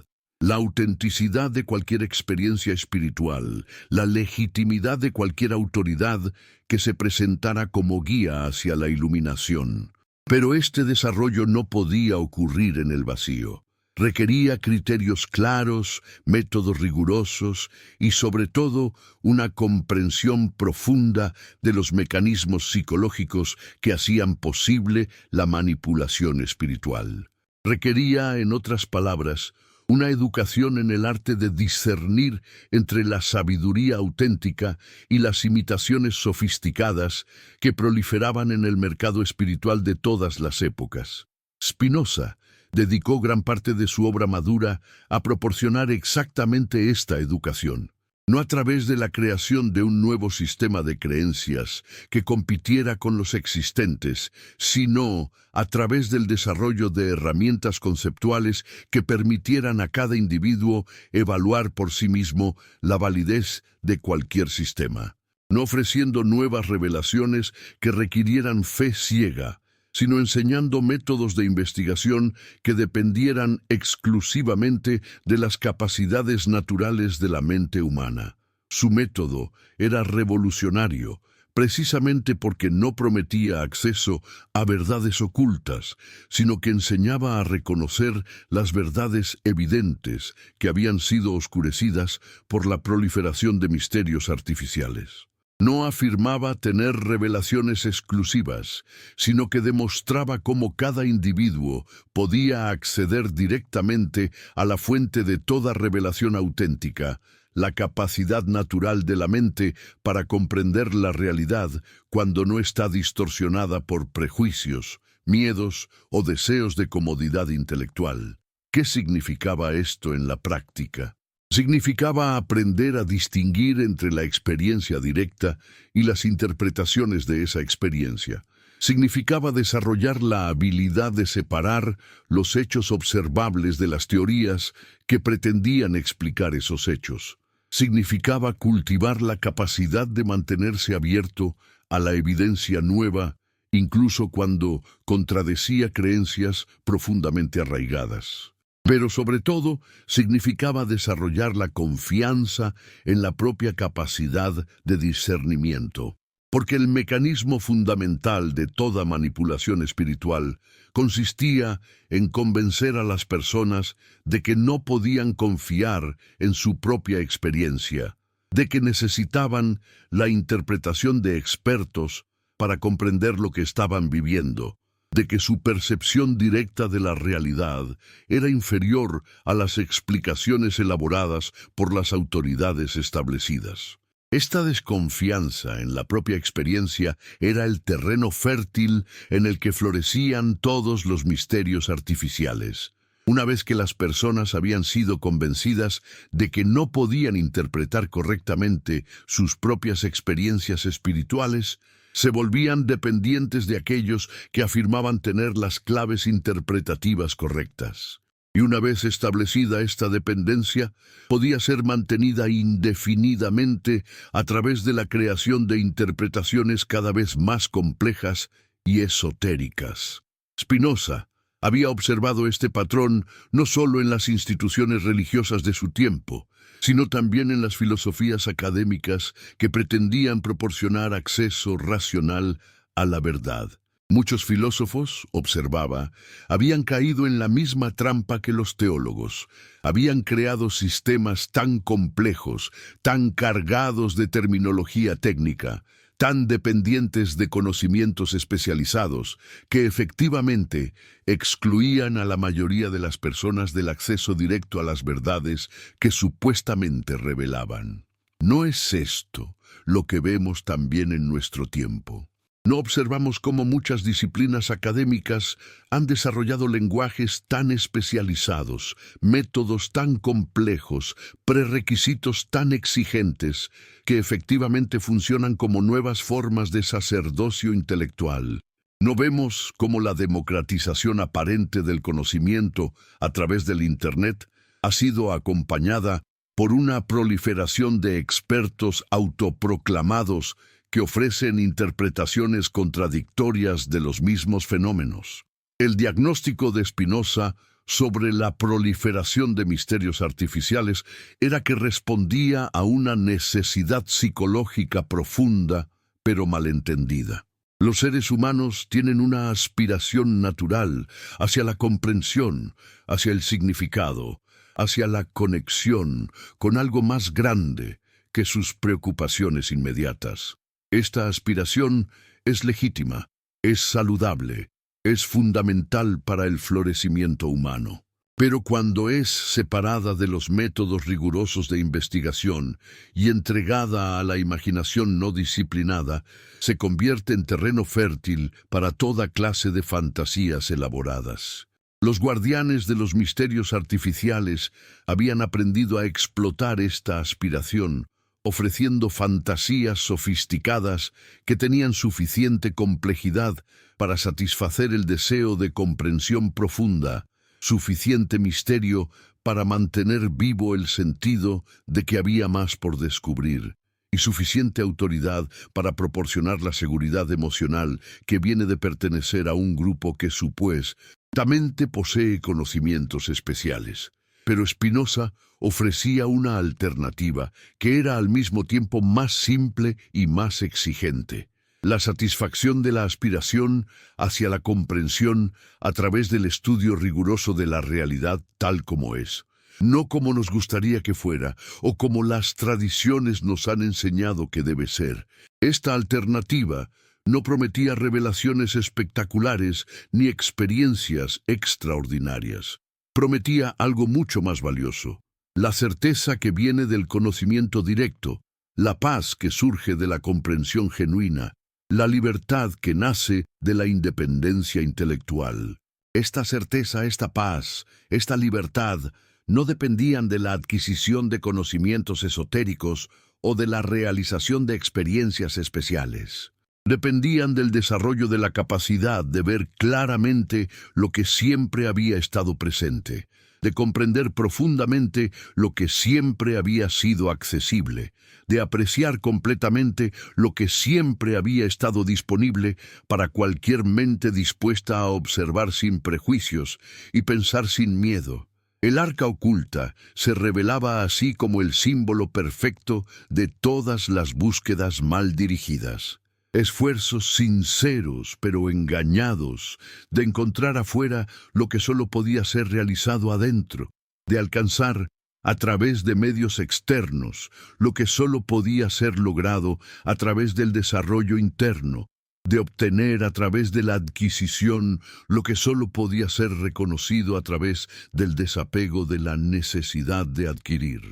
la autenticidad de cualquier experiencia espiritual, la legitimidad de cualquier autoridad que se presentara como guía hacia la iluminación. Pero este desarrollo no podía ocurrir en el vacío. Requería criterios claros, métodos rigurosos y, sobre todo, una comprensión profunda de los mecanismos psicológicos que hacían posible la manipulación espiritual. Requería, en otras palabras, una educación en el arte de discernir entre la sabiduría auténtica y las imitaciones sofisticadas que proliferaban en el mercado espiritual de todas las épocas. Spinoza dedicó gran parte de su obra madura a proporcionar exactamente esta educación, no a través de la creación de un nuevo sistema de creencias que compitiera con los existentes, sino a través del desarrollo de herramientas conceptuales que permitieran a cada individuo evaluar por sí mismo la validez de cualquier sistema, no ofreciendo nuevas revelaciones que requirieran fe ciega, sino enseñando métodos de investigación que dependieran exclusivamente de las capacidades naturales de la mente humana. Su método era revolucionario, precisamente porque no prometía acceso a verdades ocultas, sino que enseñaba a reconocer las verdades evidentes que habían sido oscurecidas por la proliferación de misterios artificiales. No afirmaba tener revelaciones exclusivas, sino que demostraba cómo cada individuo podía acceder directamente a la fuente de toda revelación auténtica, la capacidad natural de la mente para comprender la realidad cuando no está distorsionada por prejuicios, miedos o deseos de comodidad intelectual. ¿Qué significaba esto en la práctica? Significaba aprender a distinguir entre la experiencia directa y las interpretaciones de esa experiencia. Significaba desarrollar la habilidad de separar los hechos observables de las teorías que pretendían explicar esos hechos. Significaba cultivar la capacidad de mantenerse abierto a la evidencia nueva incluso cuando contradecía creencias profundamente arraigadas. Pero sobre todo significaba desarrollar la confianza en la propia capacidad de discernimiento, porque el mecanismo fundamental de toda manipulación espiritual consistía en convencer a las personas de que no podían confiar en su propia experiencia, de que necesitaban la interpretación de expertos para comprender lo que estaban viviendo, de que su percepción directa de la realidad era inferior a las explicaciones elaboradas por las autoridades establecidas. Esta desconfianza en la propia experiencia era el terreno fértil en el que florecían todos los misterios artificiales. Una vez que las personas habían sido convencidas de que no podían interpretar correctamente sus propias experiencias espirituales, se volvían dependientes de aquellos que afirmaban tener las claves interpretativas correctas. Y una vez establecida esta dependencia, podía ser mantenida indefinidamente a través de la creación de interpretaciones cada vez más complejas y esotéricas. Spinoza había observado este patrón no solo en las instituciones religiosas de su tiempo, sino también en las filosofías académicas que pretendían proporcionar acceso racional a la verdad. Muchos filósofos, observaba, habían caído en la misma trampa que los teólogos. Habían creado sistemas tan complejos, tan cargados de terminología técnica, tan dependientes de conocimientos especializados, que efectivamente excluían a la mayoría de las personas del acceso directo a las verdades que supuestamente revelaban. ¿No es esto lo que vemos también en nuestro tiempo? ¿No observamos cómo muchas disciplinas académicas han desarrollado lenguajes tan especializados, métodos tan complejos, prerequisitos tan exigentes, que efectivamente funcionan como nuevas formas de sacerdocio intelectual? ¿No vemos cómo la democratización aparente del conocimiento a través del Internet ha sido acompañada por una proliferación de expertos autoproclamados que ofrecen interpretaciones contradictorias de los mismos fenómenos? El diagnóstico de Spinoza sobre la proliferación de misterios artificiales era que respondía a una necesidad psicológica profunda, pero malentendida. Los seres humanos tienen una aspiración natural hacia la comprensión, hacia el significado, hacia la conexión con algo más grande que sus preocupaciones inmediatas. Esta aspiración es legítima, es saludable, es fundamental para el florecimiento humano. Pero cuando es separada de los métodos rigurosos de investigación y entregada a la imaginación no disciplinada, se convierte en terreno fértil para toda clase de fantasías elaboradas. Los guardianes de los misterios artificiales habían aprendido a explotar esta aspiración, ofreciendo fantasías sofisticadas que tenían suficiente complejidad para satisfacer el deseo de comprensión profunda, suficiente misterio para mantener vivo el sentido de que había más por descubrir, y suficiente autoridad para proporcionar la seguridad emocional que viene de pertenecer a un grupo que supuestamente posee conocimientos especiales. Pero Spinoza ofrecía una alternativa que era al mismo tiempo más simple y más exigente: la satisfacción de la aspiración hacia la comprensión a través del estudio riguroso de la realidad tal como es, no como nos gustaría que fuera o como las tradiciones nos han enseñado que debe ser. Esta alternativa no prometía revelaciones espectaculares ni experiencias extraordinarias. Prometía algo mucho más valioso: la certeza que viene del conocimiento directo, la paz que surge de la comprensión genuina, la libertad que nace de la independencia intelectual. Esta certeza, esta paz, esta libertad no dependían de la adquisición de conocimientos esotéricos o de la realización de experiencias especiales. Dependían del desarrollo de la capacidad de ver claramente lo que siempre había estado presente, de comprender profundamente lo que siempre había sido accesible, de apreciar completamente lo que siempre había estado disponible para cualquier mente dispuesta a observar sin prejuicios y pensar sin miedo. El arca oculta se revelaba así como el símbolo perfecto de todas las búsquedas mal dirigidas. Esfuerzos sinceros pero engañados de encontrar afuera lo que solo podía ser realizado adentro, de alcanzar a través de medios externos lo que solo podía ser logrado a través del desarrollo interno, de obtener a través de la adquisición lo que solo podía ser reconocido a través del desapego de la necesidad de adquirir.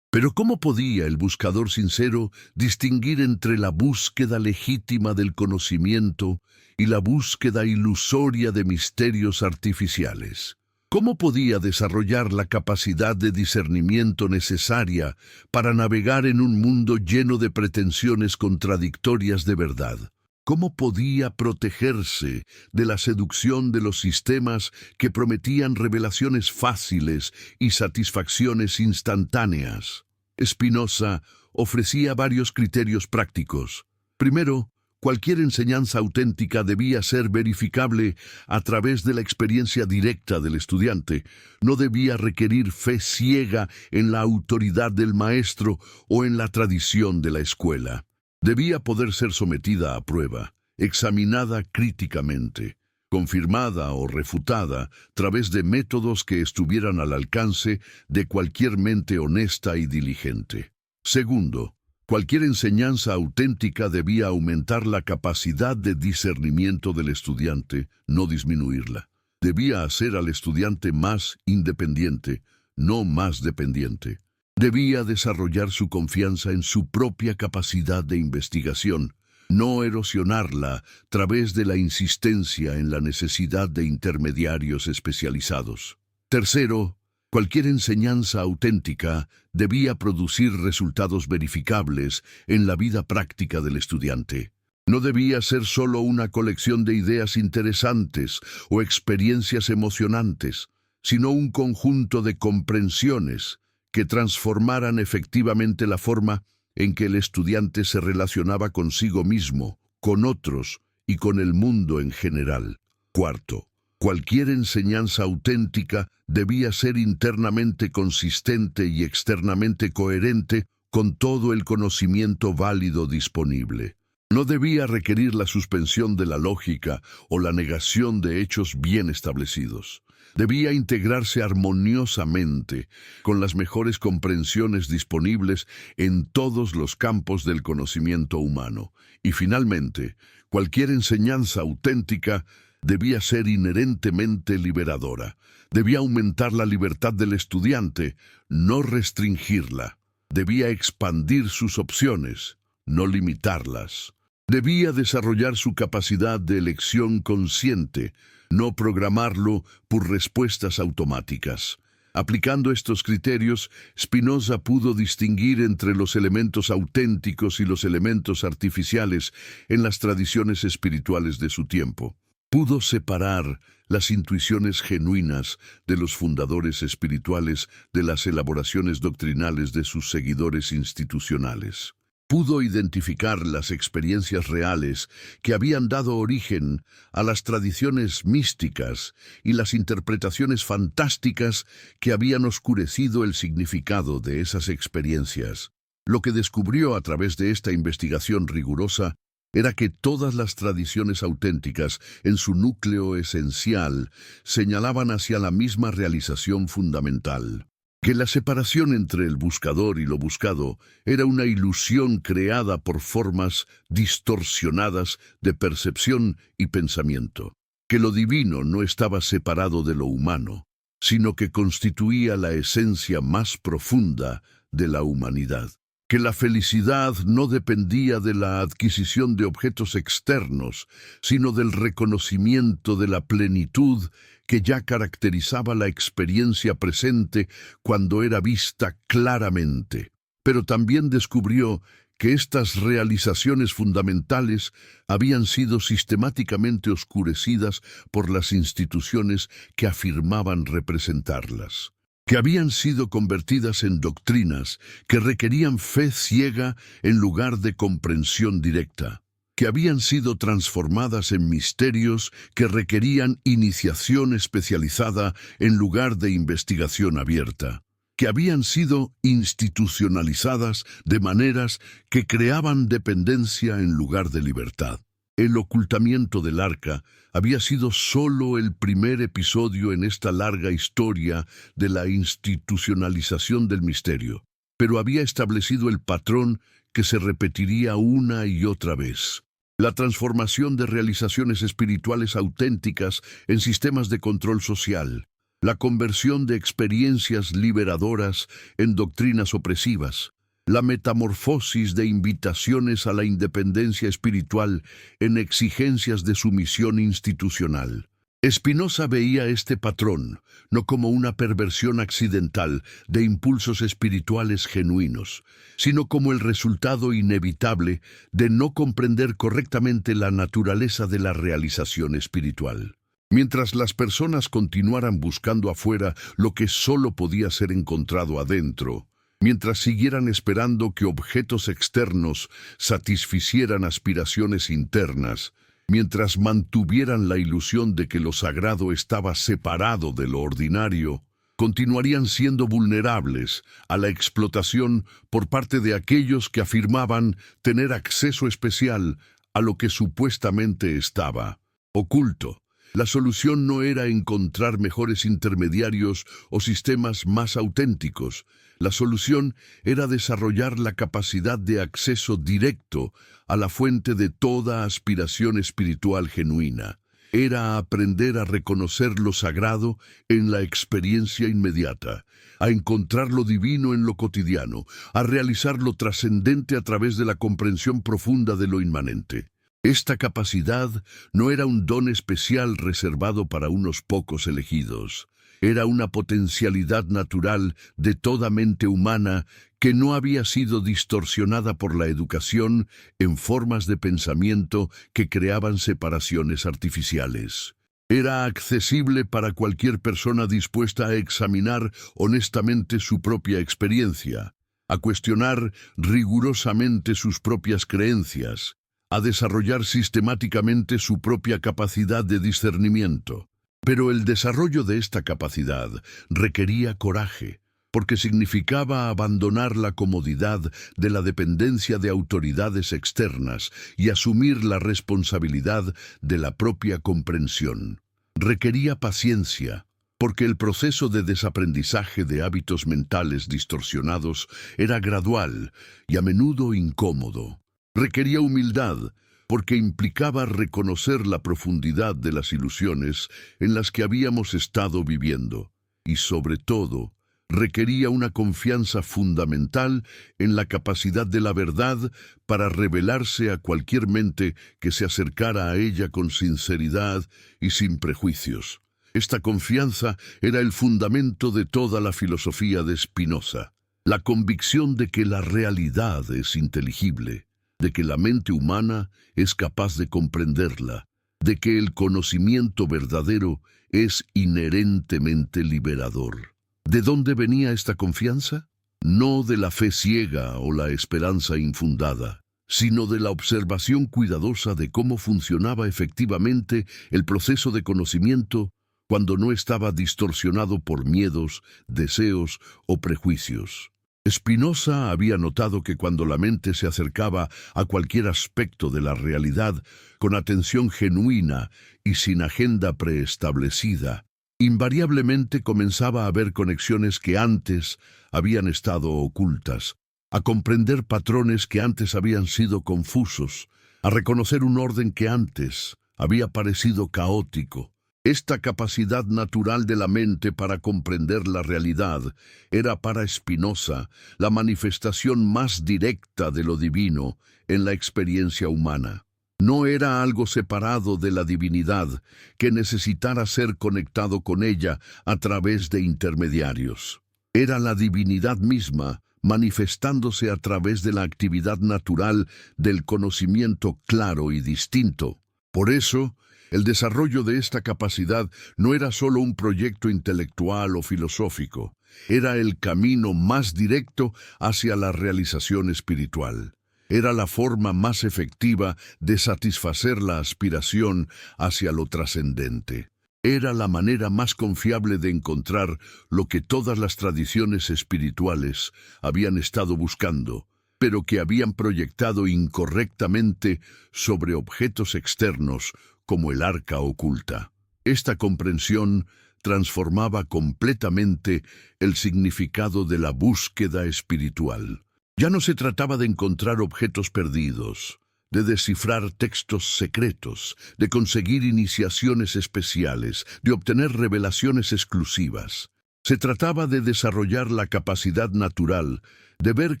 Pero ¿cómo podía el buscador sincero distinguir entre la búsqueda legítima del conocimiento y la búsqueda ilusoria de misterios artificiales? ¿Cómo podía desarrollar la capacidad de discernimiento necesaria para navegar en un mundo lleno de pretensiones contradictorias de verdad? ¿Cómo podía protegerse de la seducción de los sistemas que prometían revelaciones fáciles y satisfacciones instantáneas? Spinoza ofrecía varios criterios prácticos. Primero, cualquier enseñanza auténtica debía ser verificable a través de la experiencia directa del estudiante. No debía requerir fe ciega en la autoridad del maestro o en la tradición de la escuela. Debía poder ser sometida a prueba, examinada críticamente, confirmada o refutada a través de métodos que estuvieran al alcance de cualquier mente honesta y diligente. Segundo, cualquier enseñanza auténtica debía aumentar la capacidad de discernimiento del estudiante, no disminuirla. Debía hacer al estudiante más independiente, no más dependiente. Debía desarrollar su confianza en su propia capacidad de investigación, no erosionarla a través de la insistencia en la necesidad de intermediarios especializados. Tercero, cualquier enseñanza auténtica debía producir resultados verificables en la vida práctica del estudiante. No debía ser solo una colección de ideas interesantes o experiencias emocionantes, sino un conjunto de comprensiones que transformaran efectivamente la forma en que el estudiante se relacionaba consigo mismo, con otros y con el mundo en general. Cuarto, cualquier enseñanza auténtica debía ser internamente consistente y externamente coherente con todo el conocimiento válido disponible. No debía requerir la suspensión de la lógica o la negación de hechos bien establecidos. Debía integrarse armoniosamente con las mejores comprensiones disponibles en todos los campos del conocimiento humano. Y finalmente, cualquier enseñanza auténtica debía ser inherentemente liberadora. Debía aumentar la libertad del estudiante, no restringirla. Debía expandir sus opciones, no limitarlas. Debía desarrollar su capacidad de elección consciente, no programarlo por respuestas automáticas. Aplicando estos criterios, Spinoza pudo distinguir entre los elementos auténticos y los elementos artificiales en las tradiciones espirituales de su tiempo. Pudo separar las intuiciones genuinas de los fundadores espirituales de las elaboraciones doctrinales de sus seguidores institucionales. Pudo identificar las experiencias reales que habían dado origen a las tradiciones místicas y las interpretaciones fantásticas que habían oscurecido el significado de esas experiencias. Lo que descubrió a través de esta investigación rigurosa era que todas las tradiciones auténticas, en su núcleo esencial, señalaban hacia la misma realización fundamental. Que la separación entre el buscador y lo buscado era una ilusión creada por formas distorsionadas de percepción y pensamiento. Que lo divino no estaba separado de lo humano, sino que constituía la esencia más profunda de la humanidad. Que la felicidad no dependía de la adquisición de objetos externos, sino del reconocimiento de la plenitud que ya caracterizaba la experiencia presente cuando era vista claramente. Pero también descubrió que estas realizaciones fundamentales habían sido sistemáticamente oscurecidas por las instituciones que afirmaban representarlas. que habían sido convertidas en doctrinas que requerían fe ciega en lugar de comprensión directa, que habían sido transformadas en misterios que requerían iniciación especializada en lugar de investigación abierta, que habían sido institucionalizadas de maneras que creaban dependencia en lugar de libertad. El ocultamiento del arca había sido solo el primer episodio en esta larga historia de la institucionalización del misterio, pero había establecido el patrón que se repetiría una y otra vez. La transformación de realizaciones espirituales auténticas en sistemas de control social, la conversión de experiencias liberadoras en doctrinas opresivas, la metamorfosis de invitaciones a la independencia espiritual en exigencias de sumisión institucional. Spinoza veía este patrón no como una perversión accidental de impulsos espirituales genuinos, sino como el resultado inevitable de no comprender correctamente la naturaleza de la realización espiritual. Mientras las personas continuaran buscando afuera lo que solo podía ser encontrado adentro, mientras siguieran esperando que objetos externos satisficieran aspiraciones internas, mientras mantuvieran la ilusión de que lo sagrado estaba separado de lo ordinario, continuarían siendo vulnerables a la explotación por parte de aquellos que afirmaban tener acceso especial a lo que supuestamente estaba oculto. La solución no era encontrar mejores intermediarios o sistemas más auténticos. La solución era desarrollar la capacidad de acceso directo a la fuente de toda aspiración espiritual genuina. Era aprender a reconocer lo sagrado en la experiencia inmediata, a encontrar lo divino en lo cotidiano, a realizar lo trascendente a través de la comprensión profunda de lo inmanente. Esta capacidad no era un don especial reservado para unos pocos elegidos. Era una potencialidad natural de toda mente humana que no había sido distorsionada por la educación en formas de pensamiento que creaban separaciones artificiales. Era accesible para cualquier persona dispuesta a examinar honestamente su propia experiencia, a cuestionar rigurosamente sus propias creencias, a desarrollar sistemáticamente su propia capacidad de discernimiento. Pero el desarrollo de esta capacidad requería coraje, porque significaba abandonar la comodidad de la dependencia de autoridades externas y asumir la responsabilidad de la propia comprensión. Requería paciencia, porque el proceso de desaprendizaje de hábitos mentales distorsionados era gradual y a menudo incómodo. Requería humildad, porque implicaba reconocer la profundidad de las ilusiones en las que habíamos estado viviendo, y sobre todo, requería una confianza fundamental en la capacidad de la verdad para revelarse a cualquier mente que se acercara a ella con sinceridad y sin prejuicios. Esta confianza era el fundamento de toda la filosofía de Spinoza, la convicción de que la realidad es inteligible, de que la mente humana es capaz de comprenderla, de que el conocimiento verdadero es inherentemente liberador. ¿De dónde venía esta confianza? No de la fe ciega o la esperanza infundada, sino de la observación cuidadosa de cómo funcionaba efectivamente el proceso de conocimiento cuando no estaba distorsionado por miedos, deseos o prejuicios. Spinoza había notado que cuando la mente se acercaba a cualquier aspecto de la realidad con atención genuina y sin agenda preestablecida, invariablemente comenzaba a ver conexiones que antes habían estado ocultas, a comprender patrones que antes habían sido confusos, a reconocer un orden que antes había parecido caótico. Esta capacidad natural de la mente para comprender la realidad era para Spinoza la manifestación más directa de lo divino en la experiencia humana. No era algo separado de la divinidad que necesitara ser conectado con ella a través de intermediarios. Era la divinidad misma manifestándose a través de la actividad natural del conocimiento claro y distinto. Por eso, el desarrollo de esta capacidad no era solo un proyecto intelectual o filosófico, Era el camino más directo hacia la realización espiritual. Era la forma más efectiva de satisfacer la aspiración hacia lo trascendente. Era la manera más confiable de encontrar lo que todas las tradiciones espirituales habían estado buscando, pero que habían proyectado incorrectamente sobre objetos externos como el arca oculta. Esta comprensión transformaba completamente el significado de la búsqueda espiritual. Ya no se trataba de encontrar objetos perdidos, de descifrar textos secretos, de conseguir iniciaciones especiales, de obtener revelaciones exclusivas. Se trataba de desarrollar la capacidad natural de ver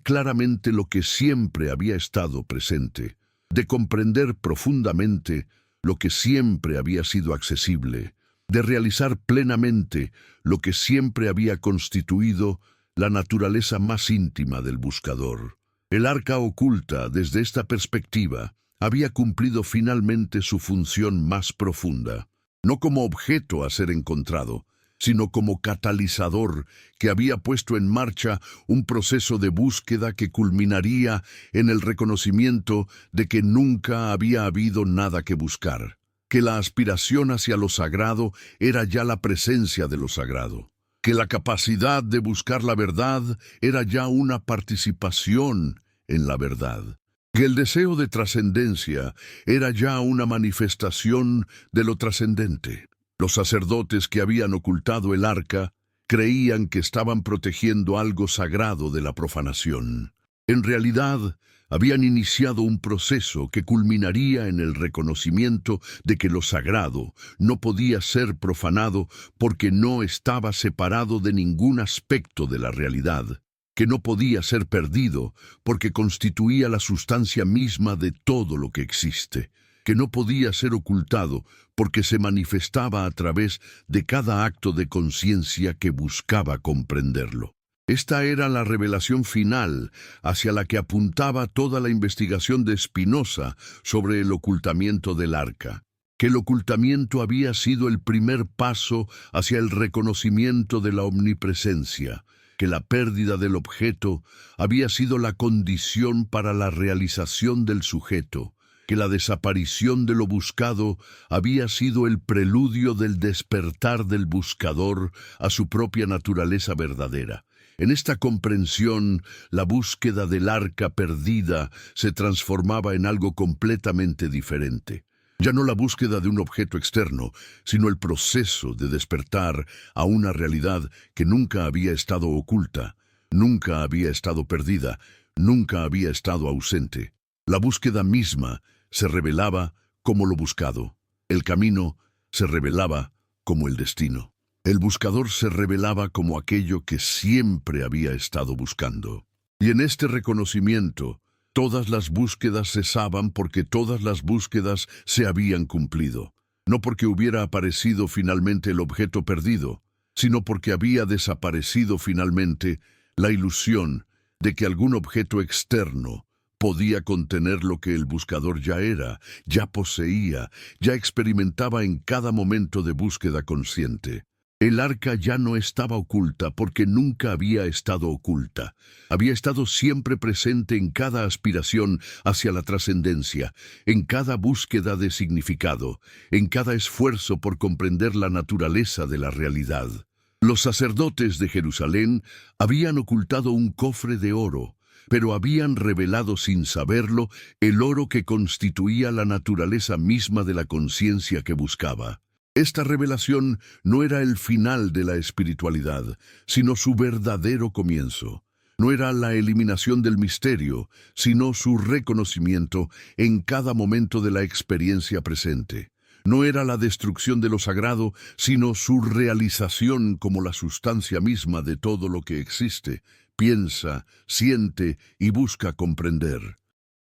claramente lo que siempre había estado presente, de comprender profundamente lo que siempre había sido accesible, de realizar plenamente lo que siempre había constituido la naturaleza más íntima del buscador. El arca oculta, desde esta perspectiva, había cumplido finalmente su función más profunda, no como objeto a ser encontrado, sino como catalizador que había puesto en marcha un proceso de búsqueda que culminaría en el reconocimiento de que nunca había habido nada que buscar, que la aspiración hacia lo sagrado era ya la presencia de lo sagrado, que la capacidad de buscar la verdad era ya una participación en la verdad, que el deseo de trascendencia era ya una manifestación de lo trascendente. Los sacerdotes que habían ocultado el arca creían que estaban protegiendo algo sagrado de la profanación. En realidad, habían iniciado un proceso que culminaría en el reconocimiento de que lo sagrado no podía ser profanado porque no estaba separado de ningún aspecto de la realidad, que no podía ser perdido porque constituía la sustancia misma de todo lo que existe, que no podía ser ocultado porque se manifestaba a través de cada acto de conciencia que buscaba comprenderlo. Esta era la revelación final hacia la que apuntaba toda la investigación de Spinoza sobre el ocultamiento del arca, que el ocultamiento había sido el primer paso hacia el reconocimiento de la omnipresencia, que la pérdida del objeto había sido la condición para la realización del sujeto, que la desaparición de lo buscado había sido el preludio del despertar del buscador a su propia naturaleza verdadera. En esta comprensión, la búsqueda del arca perdida se transformaba en algo completamente diferente. Ya no la búsqueda de un objeto externo, sino el proceso de despertar a una realidad que nunca había estado oculta, nunca había estado perdida, nunca había estado ausente. La búsqueda misma se revelaba como lo buscado. El camino se revelaba como el destino. El buscador se revelaba como aquello que siempre había estado buscando. Y en este reconocimiento, todas las búsquedas cesaban porque todas las búsquedas se habían cumplido. No porque hubiera aparecido finalmente el objeto perdido, sino porque había desaparecido finalmente la ilusión de que algún objeto externo podía contener lo que el buscador ya era, ya poseía, ya experimentaba en cada momento de búsqueda consciente. El arca ya no estaba oculta porque nunca había estado oculta. Había estado siempre presente en cada aspiración hacia la trascendencia, en cada búsqueda de significado, en cada esfuerzo por comprender la naturaleza de la realidad. Los sacerdotes de Jerusalén habían ocultado un cofre de oro, pero habían revelado sin saberlo el oro que constituía la naturaleza misma de la conciencia que buscaba. Esta revelación no era el final de la espiritualidad, sino su verdadero comienzo. No era la eliminación del misterio, sino su reconocimiento en cada momento de la experiencia presente. No era la destrucción de lo sagrado, sino su realización como la sustancia misma de todo lo que existe, piensa, siente y busca comprender.